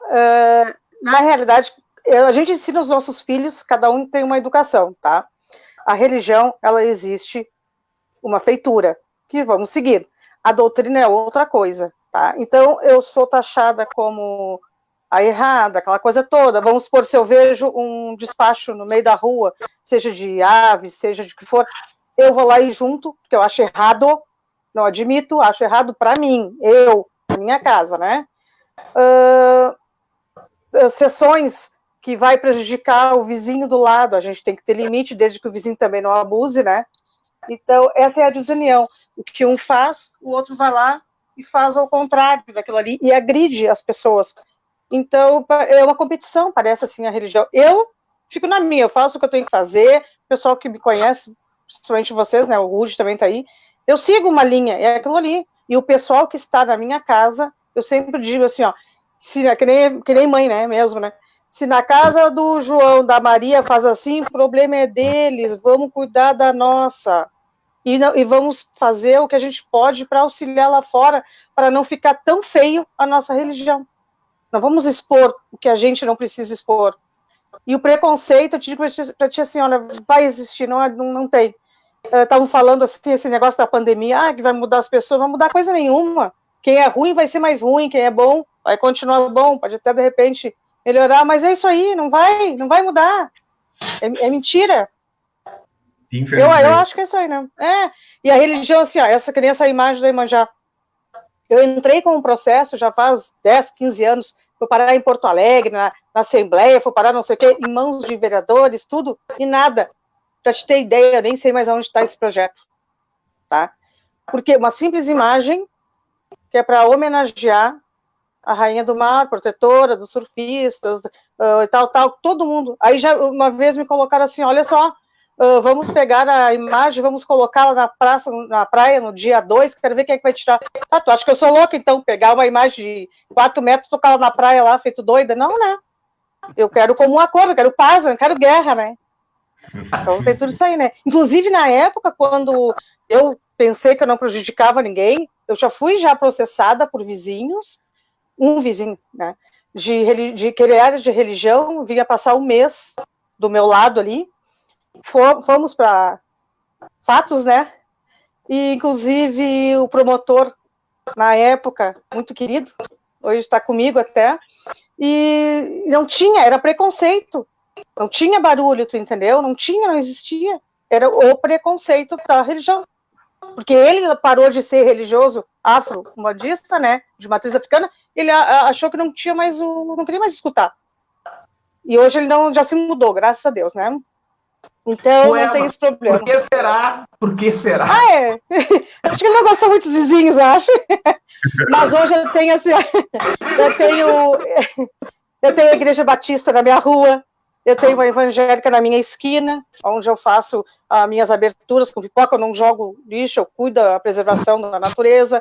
B: na realidade, a gente ensina os nossos filhos, cada um tem uma educação, tá? A religião, ela existe uma feitura, que vamos seguir. A doutrina é outra coisa, tá? Então, eu sou taxada como a errada, aquela coisa toda. Vamos supor, se eu vejo um despacho no meio da rua, seja de aves, seja de que for, eu vou lá e junto, porque eu acho errado, não admito, acho errado para mim, na minha casa, né? Sessões que vai prejudicar o vizinho do lado, a gente tem que ter limite, desde que o vizinho também não abuse, né? Então, essa é a desunião. O que um faz, o outro vai lá e faz ao contrário daquilo ali, e agride as pessoas. Então, é uma competição, parece assim, a religião. Eu fico na minha, eu faço o que eu tenho que fazer, o pessoal que me conhece, principalmente vocês, né, o Rudy também tá aí, eu sigo uma linha, é aquilo ali. E o pessoal que está na minha casa, eu sempre digo assim, ó, que nem mãe, né, mesmo, né, se na casa do João, da Maria faz assim, o problema é deles, vamos cuidar da nossa. E vamos fazer o que a gente pode para auxiliar lá fora, para não ficar tão feio a nossa religião. Não vamos expor o que a gente não precisa expor. E o preconceito, eu te digo para ti assim, olha, vai existir, não tem. Estavam falando assim, esse negócio da pandemia, que vai mudar as pessoas, não vai mudar coisa nenhuma. Quem é ruim vai ser mais ruim, quem é bom vai continuar bom, pode até de repente melhorar, mas é isso aí, não vai mudar. É mentira. Eu acho que é isso aí, né? E a religião, assim, ó, que nem essa imagem da Iemanjá. Eu entrei com um processo já faz 10, 15 anos, fui parar em Porto Alegre, na Assembleia, fui parar não sei o quê, em mãos de vereadores, tudo, e nada. Pra te ter ideia, eu nem sei mais aonde está esse projeto, tá? Porque uma simples imagem, que é para homenagear a rainha do mar, protetora dos surfistas, e tal, todo mundo. Aí já uma vez me colocaram assim, olha só, vamos pegar a imagem, vamos colocá-la na praia, no dia 2, quero ver quem é que vai tirar. Tá, tu acha que eu sou louca, então, pegar uma imagem de 4 metros, tocar ela na praia lá, feito doida? Não, né? Eu quero como um acordo, eu quero paz, eu não quero guerra, né? Então tem tudo isso aí, né? Inclusive, na época, quando eu pensei que eu não prejudicava ninguém, eu já fui processada por vizinhos, um vizinho, né? De querer área de religião, vinha passar um mês do meu lado ali, fomos para fatos, né? E, inclusive, o promotor, na época, muito querido, hoje está comigo até, e não tinha, era preconceito, não tinha barulho, tu entendeu? Não existia, era o preconceito da religião, porque ele parou de ser religioso afro-umbandista, né, de matriz africana, ele achou que não queria mais escutar, e hoje ele já se mudou, graças a Deus, né? Então, não tem esse problema.
D: Por que será? Por que será?
B: Acho que ele não gostou muito dos vizinhos, acho. Mas hoje eu tenho assim, eu tenho a Igreja Batista na minha rua, eu tenho uma evangélica na minha esquina, onde eu faço as minhas aberturas com pipoca, eu não jogo lixo, eu cuido da preservação da natureza.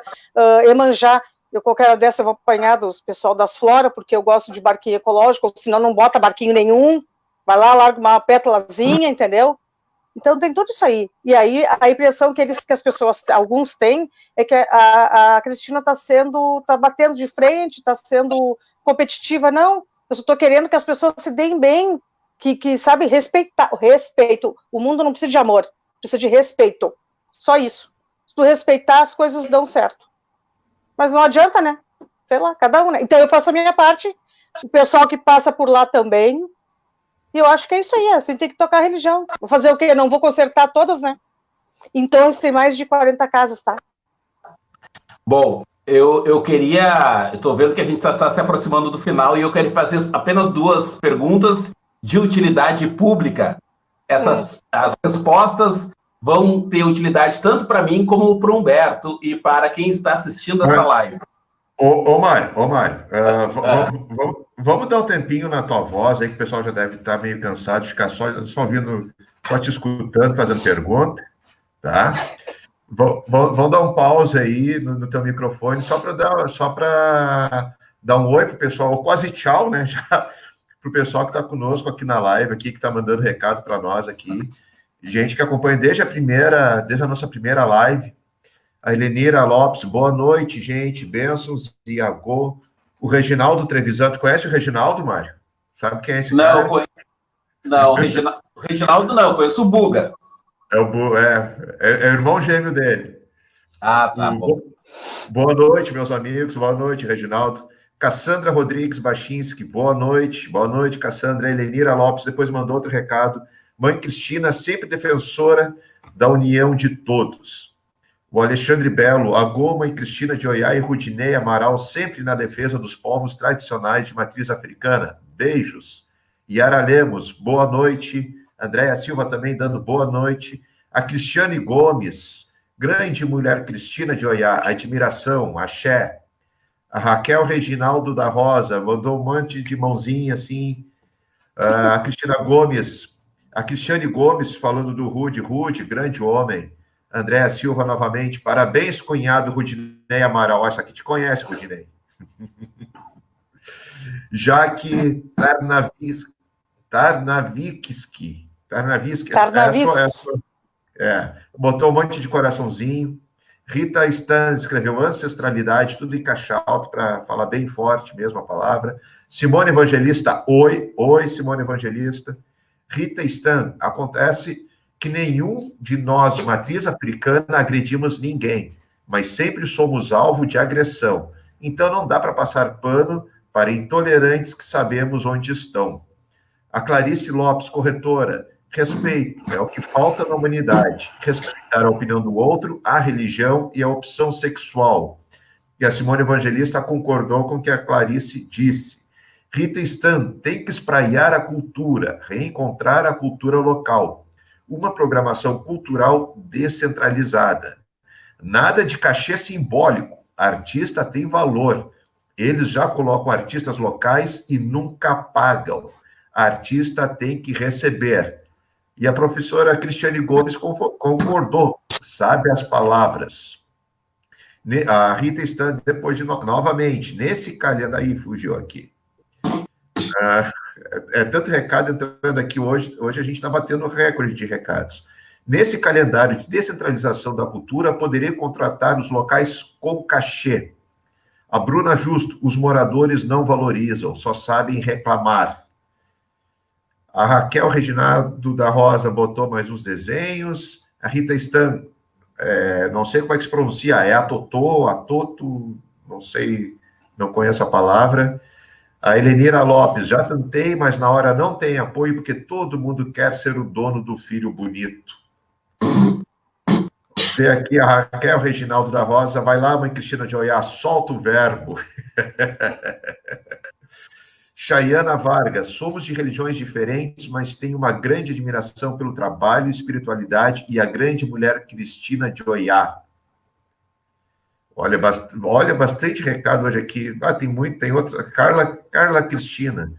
B: Iemanjá, qualquer hora dessa eu vou apanhar dos pessoal das Flora, porque eu gosto de barquinho ecológico, senão não bota barquinho nenhum. Vai lá, larga uma pétalazinha, entendeu? Então tem tudo isso aí. E aí a impressão que as pessoas, alguns têm, é que a Cristina está batendo de frente, está sendo competitiva. Não, eu só estou querendo que as pessoas se deem bem, que sabe, respeito. O mundo não precisa de amor, precisa de respeito. Só isso. Se tu respeitar, as coisas dão certo. Mas não adianta, né? Sei lá, cada um, né? Então eu faço a minha parte, o pessoal que passa por lá também. E eu acho que é isso aí, assim, tem que tocar a religião. Vou fazer o quê? Não vou consertar todas, né? Então, tem mais de 40 casas, tá?
D: Bom, eu estou vendo que a gente está se aproximando do final e eu quero fazer apenas 2 perguntas de utilidade pública. As respostas vão ter utilidade tanto para mim como para o Humberto e para quem está assistindo essa live.
A: Ô Mário, vamos dar um tempinho na tua voz aí, que o pessoal já deve estar meio cansado de ficar só ouvindo, só te escutando, fazendo pergunta, tá? Vamos dar um pause aí no teu microfone, só para dar um oi pro pessoal, ou quase tchau, né? Já pro pessoal que está conosco aqui na live, aqui, que está mandando recado para nós aqui. Gente que acompanha desde a nossa primeira live. A Helenira Lopes, boa noite, gente. Bênçãos, Iago. O Reginaldo Trevisan, tu conhece o Reginaldo, Mário? Sabe quem é esse
D: Não,
A: cara?
D: Não, o Reginaldo não, eu conheço o Buga.
A: É o irmão gêmeo dele.
D: Ah, tá bom.
A: Boa noite, meus amigos. Boa noite, Reginaldo. Cassandra Rodrigues Bachinski, boa noite. Boa noite, Cassandra. Elenira Lopes depois mandou outro recado. Mãe Cristina, sempre defensora da união de todos. O Alexandre Belo, Agô, Mãe Cristina de Oiá e Rudinei Amaral, sempre na defesa dos povos tradicionais de matriz africana. Beijos. Yara Lemos, boa noite. Andréia Silva também dando boa noite. A Cristiane Gomes, grande mulher Cristina de Oiá, admiração, axé. A Raquel Reginaldo da Rosa, mandou um monte de mãozinha assim. A Cristina Gomes, a Cristiane Gomes falando do Rude, grande homem. Andréa Silva novamente, parabéns, cunhado Rudinei Amaral. Essa aqui te conhece, Rudinei. Jaque Tarnavitsky, botou um monte de coraçãozinho. Rita Stan escreveu ancestralidade, tudo em caixa alto para falar bem forte mesmo a palavra. Simone Evangelista, oi, Simone Evangelista. Rita Stan, acontece que nenhum de nós de matriz africana agredimos ninguém, mas sempre somos alvo de agressão. Então não dá para passar pano para intolerantes que sabemos onde estão. A Clarice Lopes, corretora, respeito é o que falta na humanidade. Respeitar a opinião do outro, a religião e a opção sexual. E a Simone Evangelista concordou com o que a Clarice disse. Rita Stan, tem que espraiar a cultura, reencontrar a cultura local. Uma programação cultural descentralizada. Nada de cachê simbólico. Artista tem valor. Eles já colocam artistas locais e nunca pagam. Artista tem que receber. E a professora Cristiane Gomes concordou, sabe as palavras. A Rita está, depois de novamente, nesse calendário, aí fugiu aqui. É tanto recado entrando aqui hoje a gente está batendo recorde de recados. Nesse calendário de descentralização da cultura, poderia contratar os locais com cachê. A Bruna Justo, os moradores não valorizam, só sabem reclamar. A Raquel Reginaldo da Rosa botou mais uns desenhos. A Rita Stan, não sei como é que se pronuncia, é a Toto, não sei, não conheço a palavra. A Elenira Lopes, já tentei, mas na hora não tem apoio, porque todo mundo quer ser o dono do filho bonito. Vê aqui a Raquel Reginaldo da Rosa, vai lá, Mãe Cristina de Oiá, solta o verbo. Chayana Vargas, somos de religiões diferentes, mas tenho uma grande admiração pelo trabalho e espiritualidade e a grande mulher Cristina de Oiá. Olha, bastante recado hoje aqui. Tem outros. Carla Cristina.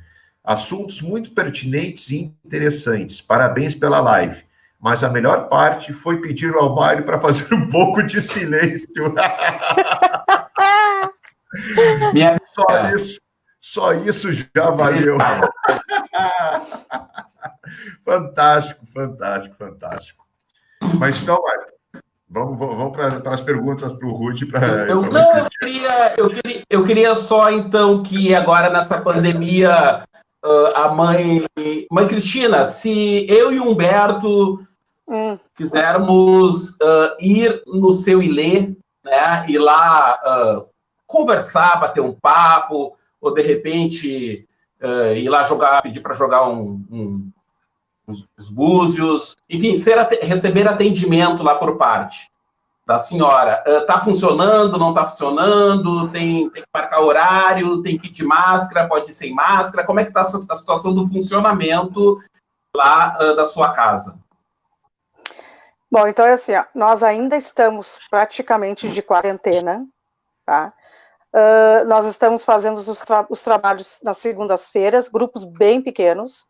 A: Assuntos muito pertinentes e interessantes. Parabéns pela live. Mas a melhor parte foi pedir ao Mário para fazer um pouco de silêncio. Só isso já valeu. Fantástico. Mas então, Mário, vamos para as perguntas para o Ruth.
D: Eu queria só, então, que agora nessa pandemia, a mãe Cristina, se eu e o Humberto quisermos ir no seu Ilê, né, ir lá conversar, bater um papo, ou de repente ir lá pedir para jogar uns búzios, enfim, receber atendimento lá por parte da senhora. Está funcionando, não está funcionando? Tem que marcar horário, tem que ir de máscara, pode ir sem máscara? Como é que está a situação do funcionamento lá da sua casa?
B: Bom, então é assim, ó, nós ainda estamos praticamente de quarentena, tá? Nós estamos fazendo os trabalhos nas segundas-feiras, grupos bem pequenos,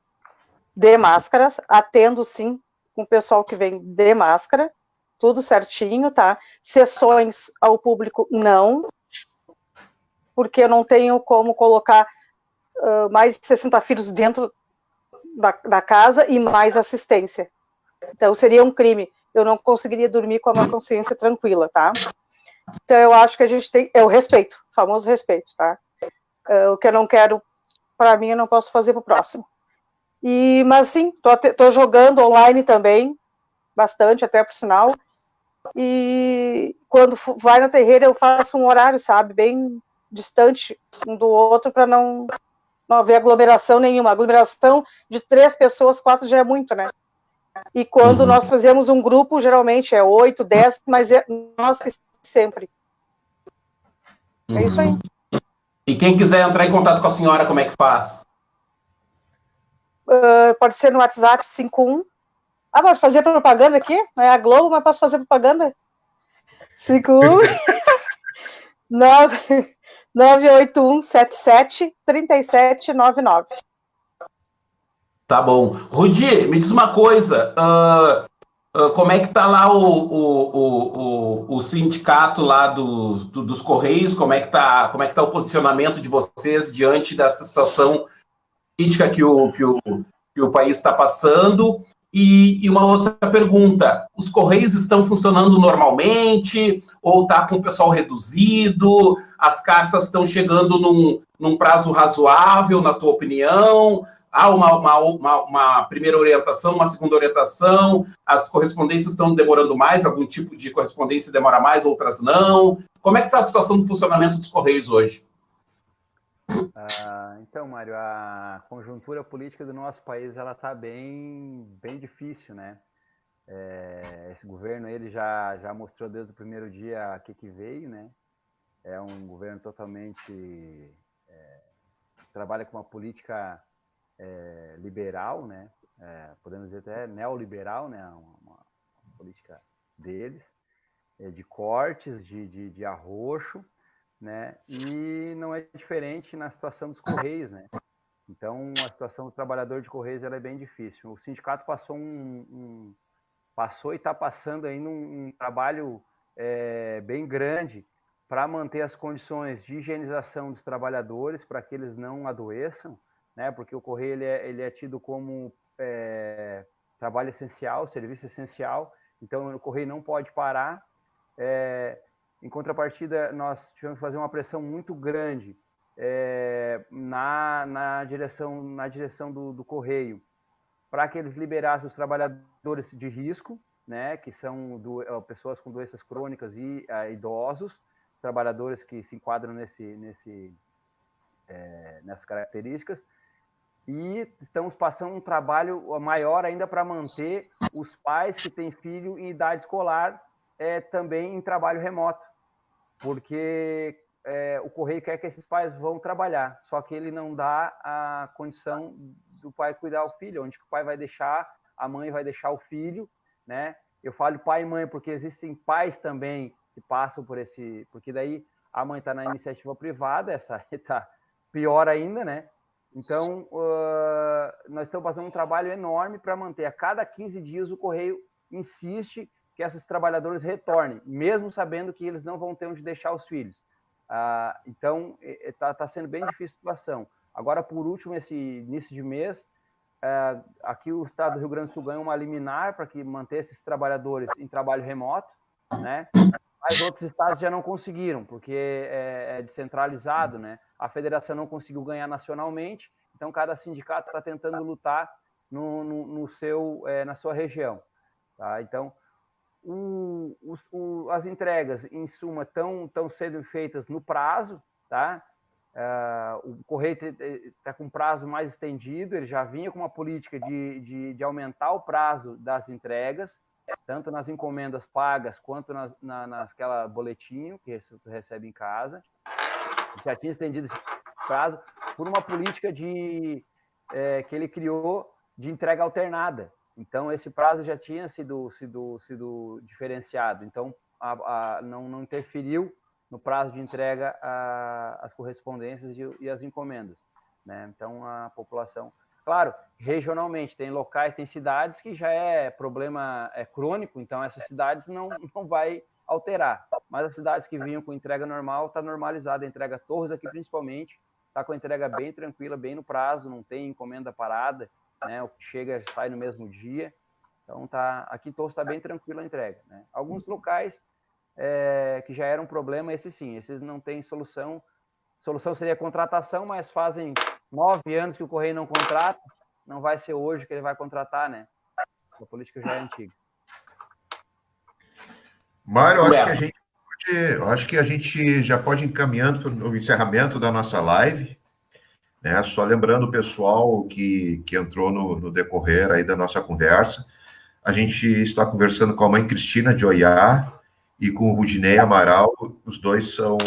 B: de máscaras, atendo sim com o pessoal que vem de máscara, tudo certinho, tá? Sessões ao público, não, porque eu não tenho como colocar mais de 60 filhos dentro da casa e mais assistência. Então, seria um crime. Eu não conseguiria dormir com uma consciência tranquila, tá? Então, eu acho que a gente tem... É o respeito, o famoso respeito, tá? O que eu não quero para mim, eu não posso fazer para o próximo. Mas sim, tô jogando online também, bastante, até por sinal. E quando vai na terreira, eu faço um horário, sabe, bem distante um do outro, para não haver aglomeração nenhuma. Aglomeração de 3 pessoas, 4 já é muito, né? E quando nós fazemos um grupo, geralmente é 8, 10, mas é nós que sempre. É isso aí.
D: E quem quiser entrar em contato com a senhora, como é que faz?
B: Pode ser no WhatsApp 51. Pode fazer propaganda aqui? Não é a Globo, mas posso fazer propaganda? 51 981773799.
D: Tá bom. Rudi, me diz uma coisa. Como é que tá lá o sindicato lá dos Correios? Como é que tá o posicionamento de vocês diante dessa situação crítica que o país está passando? E uma outra pergunta: os Correios estão funcionando normalmente ou está com o pessoal reduzido? As cartas estão chegando num prazo razoável, na tua opinião? Há uma primeira orientação, uma segunda orientação? As correspondências estão demorando mais? Algum tipo de correspondência demora mais, outras não? Como é que está a situação do funcionamento dos Correios hoje?
C: Então, Mário, a conjuntura política do nosso país ela está bem difícil, né? Esse governo ele já mostrou desde o primeiro dia que veio, né? É um governo totalmente trabalha com uma política liberal, né? Podemos dizer até neoliberal, né? Uma política deles, de cortes, de arroxo, né? E não é diferente na situação dos Correios, né? Então, a situação do trabalhador de Correios ela é bem difícil. O sindicato passou passou e está passando ainda um trabalho bem grande para manter as condições de higienização dos trabalhadores, para que eles não adoeçam, né? Porque o Correio ele é tido como trabalho essencial, serviço essencial, então o Correio não pode parar. Em contrapartida, nós tivemos que fazer uma pressão muito grande na direção do Correio, para que eles liberassem os trabalhadores de risco, né, que são pessoas com doenças crônicas e idosos, trabalhadores que se enquadram nessas características, e estamos passando um trabalho maior ainda para manter os pais que têm filho em idade escolar também em trabalho remoto, porque o Correio quer que esses pais vão trabalhar, só que ele não dá a condição do pai cuidar do filho, onde que o pai vai deixar, a mãe vai deixar o filho, né? Eu falo pai e mãe porque existem pais também que passam por porque daí a mãe está na iniciativa privada, essa está pior ainda, né? Então, nós estamos fazendo um trabalho enorme para manter. A cada 15 dias o Correio insiste que esses trabalhadores retornem, mesmo sabendo que eles não vão ter onde deixar os filhos. Então, está sendo bem difícil a situação. Agora, por último, esse início de mês, aqui o estado do Rio Grande do Sul ganhou uma liminar para que mantesse esses trabalhadores em trabalho remoto, né? Mas outros estados já não conseguiram, porque é descentralizado, né? A federação não conseguiu ganhar nacionalmente, então cada sindicato está tentando lutar na sua região. Tá? Então, as entregas, em suma, estão sendo feitas no prazo, tá? O Correio está com prazo mais estendido, ele já vinha com uma política de aumentar o prazo das entregas, tanto nas encomendas pagas quanto naquela boletim que você recebe em casa. Já tinha estendido esse prazo por uma política que ele criou de entrega alternada. Então, esse prazo já tinha sido diferenciado. Então, não interferiu no prazo de entrega as correspondências e as encomendas, né? Então, a população... Claro, regionalmente, tem locais, tem cidades que já é problema crônico, então essas cidades não vai alterar. Mas as cidades que vinham com entrega normal, está normalizada a entrega. Torres aqui, principalmente, está com a entrega bem tranquila, bem no prazo, não tem encomenda parada, né? O que chega sai no mesmo dia. Então, aqui em Torres está bem tranquila a entrega, né? Alguns locais que já era um problema, esses sim, esses não têm solução. Solução seria contratação, mas fazem 9 anos que o Correio não contrata, não vai ser hoje que ele vai contratar, né? A política já é antiga.
A: Mário, eu acho que a gente já pode ir encaminhando no encerramento da nossa live, né? Só lembrando o pessoal que entrou no decorrer aí da nossa conversa, a gente está conversando com a mãe Cristina de Oiá e com o Rudinei Amaral. Os dois são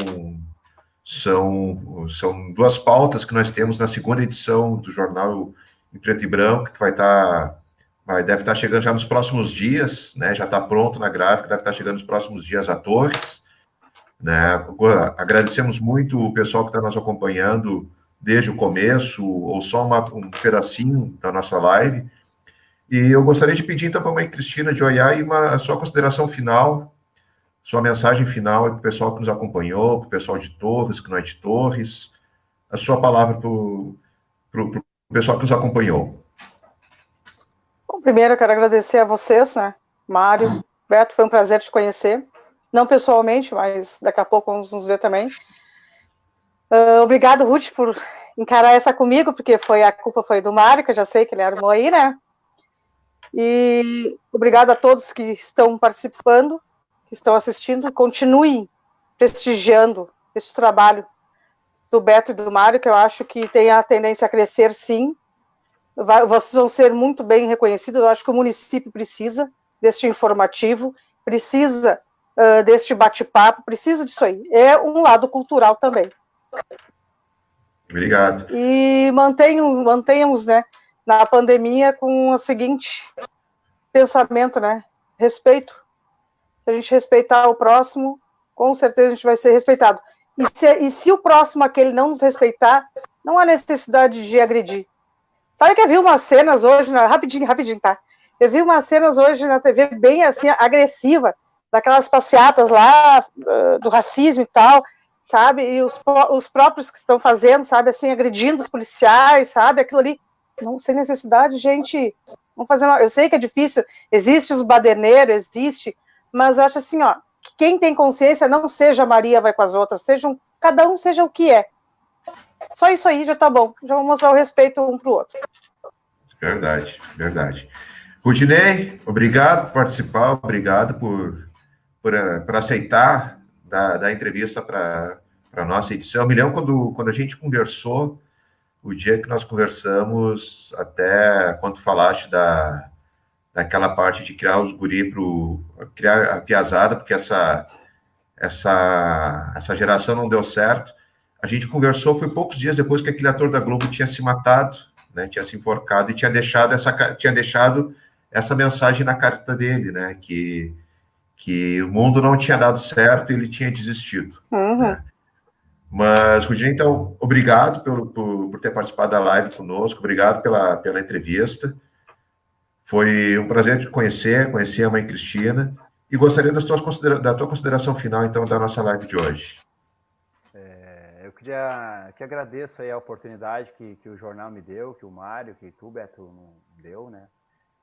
A: duas pautas que nós temos na segunda edição do Jornal em Preto e Branco, que deve estar chegando já nos próximos dias, né? Já está pronto na gráfica, deve estar chegando nos próximos dias a Torres, né? Agradecemos muito o pessoal que está nos acompanhando desde o começo, ou só um pedacinho da nossa live. E eu gostaria de pedir, então, para a mãe Cristina de Oiá a sua consideração final, sua mensagem final para o pessoal que nos acompanhou, para o pessoal de Torres, que não é de Torres, a sua palavra para o pessoal que nos acompanhou.
B: Bom, primeiro eu quero agradecer a vocês, né? Mário, Beto, foi um prazer te conhecer. Não pessoalmente, mas daqui a pouco vamos nos ver também. Obrigado, Ruth, por encarar essa comigo, porque a culpa foi do Mário, que eu já sei que ele armou aí, né? E obrigado a todos que estão participando, que estão assistindo. Continuem prestigiando esse trabalho do Beto e do Mário, que eu acho que tem a tendência a crescer, sim. Vocês vão ser muito bem reconhecidos. Eu acho que o município precisa deste informativo, precisa deste bate-papo, precisa disso aí. É um lado cultural também.
A: Obrigado.
B: E mantenhamos, né, na pandemia com o seguinte pensamento, né? Respeito. Se a gente respeitar o próximo, com certeza a gente vai ser respeitado. E se o próximo, aquele, não nos respeitar, não há necessidade de agredir. Sabe que eu vi umas cenas hoje, rapidinho, tá? Eu vi umas cenas hoje na TV bem, assim, agressiva, daquelas passeatas lá, do racismo e tal, sabe? E os próprios que estão fazendo, sabe, assim, agredindo os policiais, sabe? Aquilo ali, não, sem necessidade, gente, vamos fazer eu sei que é difícil, existe os baderneiros, mas eu acho assim, ó, que quem tem consciência não seja Maria vai com as outras, cada um seja o que é. Só isso aí já tá bom, já vou mostrar o respeito um pro outro.
A: Verdade, verdade. Rudinei, obrigado por participar, obrigado por aceitar da entrevista para a nossa edição. Eu me lembro quando a gente conversou, o dia que nós conversamos, até quando falaste daquela parte de criar os guri criar a piazada, porque essa geração não deu certo. A gente conversou, foi poucos dias depois que aquele ator da Globo tinha se matado, né, tinha se enforcado e tinha deixado essa mensagem na carta dele, né, que o mundo não tinha dado certo e ele tinha desistido.
B: Uhum.
A: Né? Mas, Rudinei, então, obrigado por ter participado da live conosco, obrigado pela entrevista. Foi um prazer te conhecer a mãe Cristina, e gostaria da tua consideração final, então, da nossa live de hoje.
C: Eu que agradeço aí a oportunidade que o jornal me deu, que o Mário, que tu, Beto, deu, né,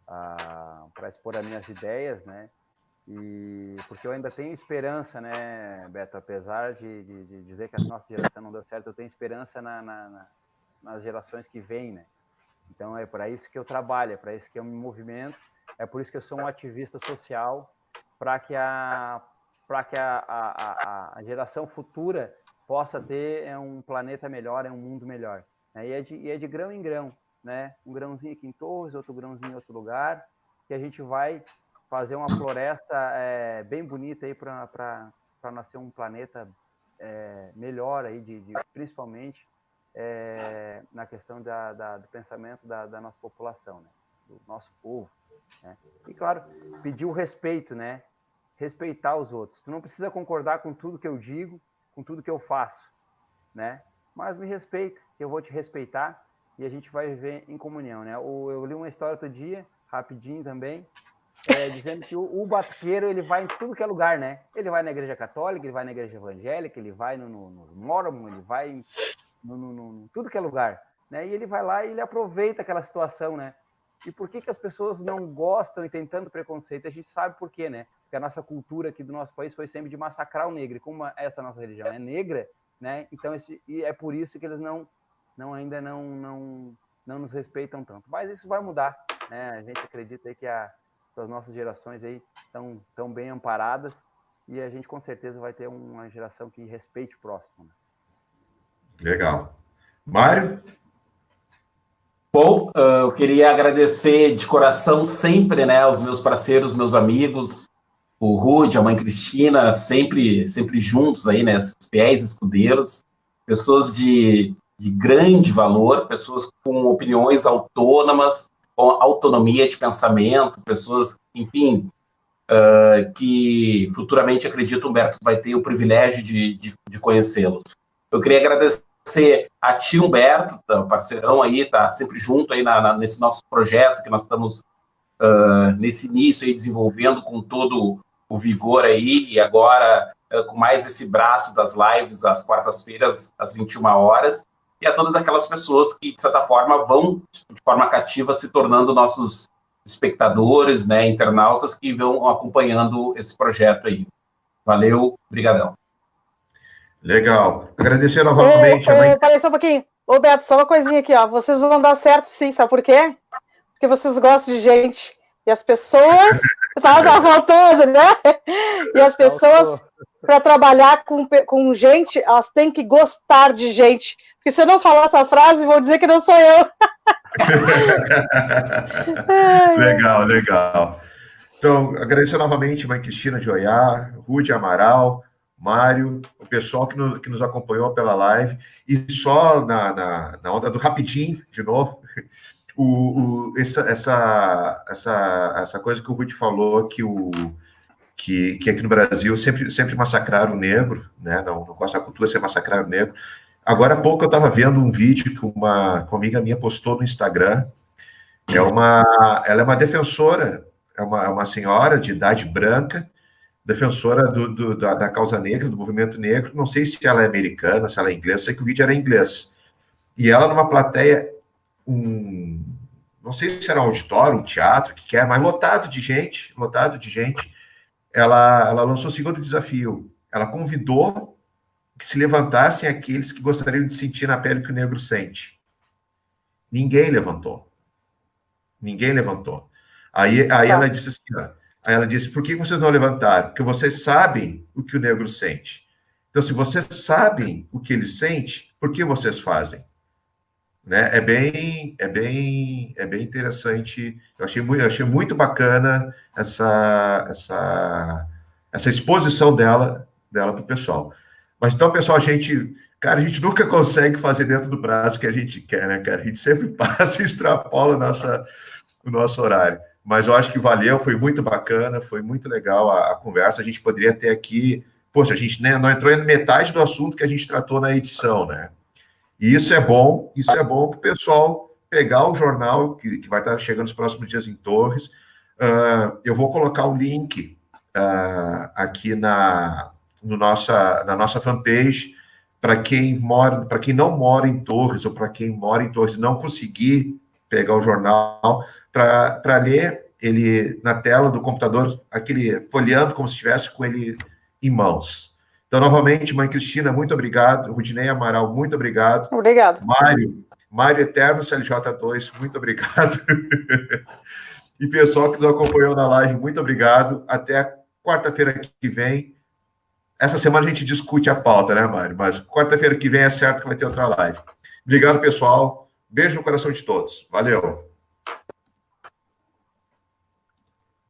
C: para expor as minhas ideias, né, e porque eu ainda tenho esperança, né, Beto, apesar de dizer que a nossa geração não deu certo, eu tenho esperança nas gerações que vêm, né. Então é para isso que eu trabalho, é para isso que eu me movimento, é por isso que eu sou um ativista social, para que a geração futura possa ter um planeta melhor, um mundo melhor. Né? E é de grão em grão, né? Um grãozinho aqui em Torres, outro grãozinho em outro lugar, que a gente vai fazer uma floresta bem bonita aí para nascer um planeta melhor aí, principalmente na questão do pensamento da nossa população, né? Do nosso povo. Né? E, claro, pedir o respeito, né? Respeitar os outros. Tu não precisa concordar com tudo que eu digo, com tudo que eu faço, né? Mas me respeita, que eu vou te respeitar e a gente vai viver em comunhão, né? Eu li uma história outro dia, rapidinho também, dizendo que o batuqueiro, ele vai em tudo que é lugar, né? Ele vai na igreja católica, ele vai na igreja evangélica, ele vai nos mormon, ele vai em tudo que é lugar, né? E ele vai lá e ele aproveita aquela situação, né? E por que as pessoas não gostam e tem tanto preconceito? A gente sabe por quê, né? Porque a nossa cultura aqui do nosso país foi sempre de massacrar o negro. E como essa nossa religião é negra, né? Então, e é por isso que eles não ainda não nos respeitam tanto. Mas isso vai mudar, né? A gente acredita aí que as nossas gerações aí estão bem amparadas e a gente com certeza vai ter uma geração que respeite o próximo. Né?
A: Legal. Mário?
D: Bom, eu queria agradecer de coração sempre, né, aos meus parceiros, meus amigos, o Rude, a mãe Cristina, sempre juntos aí, né, fiéis escudeiros, pessoas de grande valor, pessoas com opiniões autônomas, com autonomia de pensamento, pessoas, enfim, que futuramente acredito o Humberto vai ter o privilégio de conhecê-los. Eu queria agradecer a ti, Humberto, parceirão aí, tá sempre junto aí nesse nosso projeto que nós estamos nesse início aí desenvolvendo com todo o vigor aí, e agora com mais esse braço das lives às quartas-feiras, às 21 horas, e a todas aquelas pessoas que, de certa forma, vão, de forma cativa, se tornando nossos espectadores, né, internautas que vão acompanhando esse projeto aí. Valeu, brigadão.
A: Legal. Agradecer novamente a mãe...
B: Peraí só um pouquinho. Ô, Beto, só uma coisinha aqui, ó. Vocês vão dar certo sim, sabe por quê? Porque vocês gostam de gente. E as pessoas... Tava voltando, né? E as pessoas, para trabalhar com gente, elas têm que gostar de gente. Porque se eu não falar essa frase, vão dizer que não sou eu.
A: Legal. Então, agradecer novamente a mãe Cristina de Oiá, Rude Amaral, Mário, o pessoal que nos acompanhou pela live, e só na onda do rapidinho, de novo, essa coisa que o Rude falou, que aqui no Brasil sempre massacraram o negro, né? Não gosta da cultura, sempre massacraram o negro. Agora há pouco eu estava vendo um vídeo que uma amiga minha postou no Instagram. Ela é uma defensora, é uma senhora de idade branca, defensora da causa negra, do movimento negro. Não sei se ela é americana, se ela é inglesa, sei que o vídeo era em inglês. E ela, numa plateia, não sei se era um auditório, um teatro, que quer, mas lotado de gente, ela lançou o segundo desafio. Ela convidou que se levantassem aqueles que gostariam de sentir na pele o que o negro sente. Ninguém levantou. Aí ela disse assim, ó, aí ela disse, por que vocês não levantaram? Porque vocês sabem o que o negro sente. Então, se vocês sabem o que ele sente, por que vocês fazem? Né? É bem interessante. Eu achei muito bacana essa exposição dela para o pessoal. Mas então, pessoal, a gente nunca consegue fazer dentro do prazo que a gente quer, né, cara? A gente sempre passa e extrapola o nosso horário. Mas eu acho que valeu, foi muito bacana, foi muito legal a conversa. A gente poderia ter aqui... Poxa, a gente não entrou em metade do assunto que a gente tratou na edição, né? E isso é bom para o pessoal pegar o jornal, que vai estar chegando nos próximos dias em Torres. Eu vou colocar o link aqui na nossa fanpage, para quem não mora em Torres, ou para quem mora em Torres e não conseguir pegar o jornal, para ler ele na tela do computador, folheando como se estivesse com ele em mãos. Então, novamente, mãe Cristina, muito obrigado. Rudinei Amaral, muito obrigado.
B: Obrigado.
A: Mário Eterno, CLJ2, muito obrigado. E pessoal que nos acompanhou na live, muito obrigado. Até quarta-feira que vem. Essa semana a gente discute a pauta, né, Mário? Mas quarta-feira que vem é certo que vai ter outra live. Obrigado, pessoal. Beijo no coração de todos. Valeu.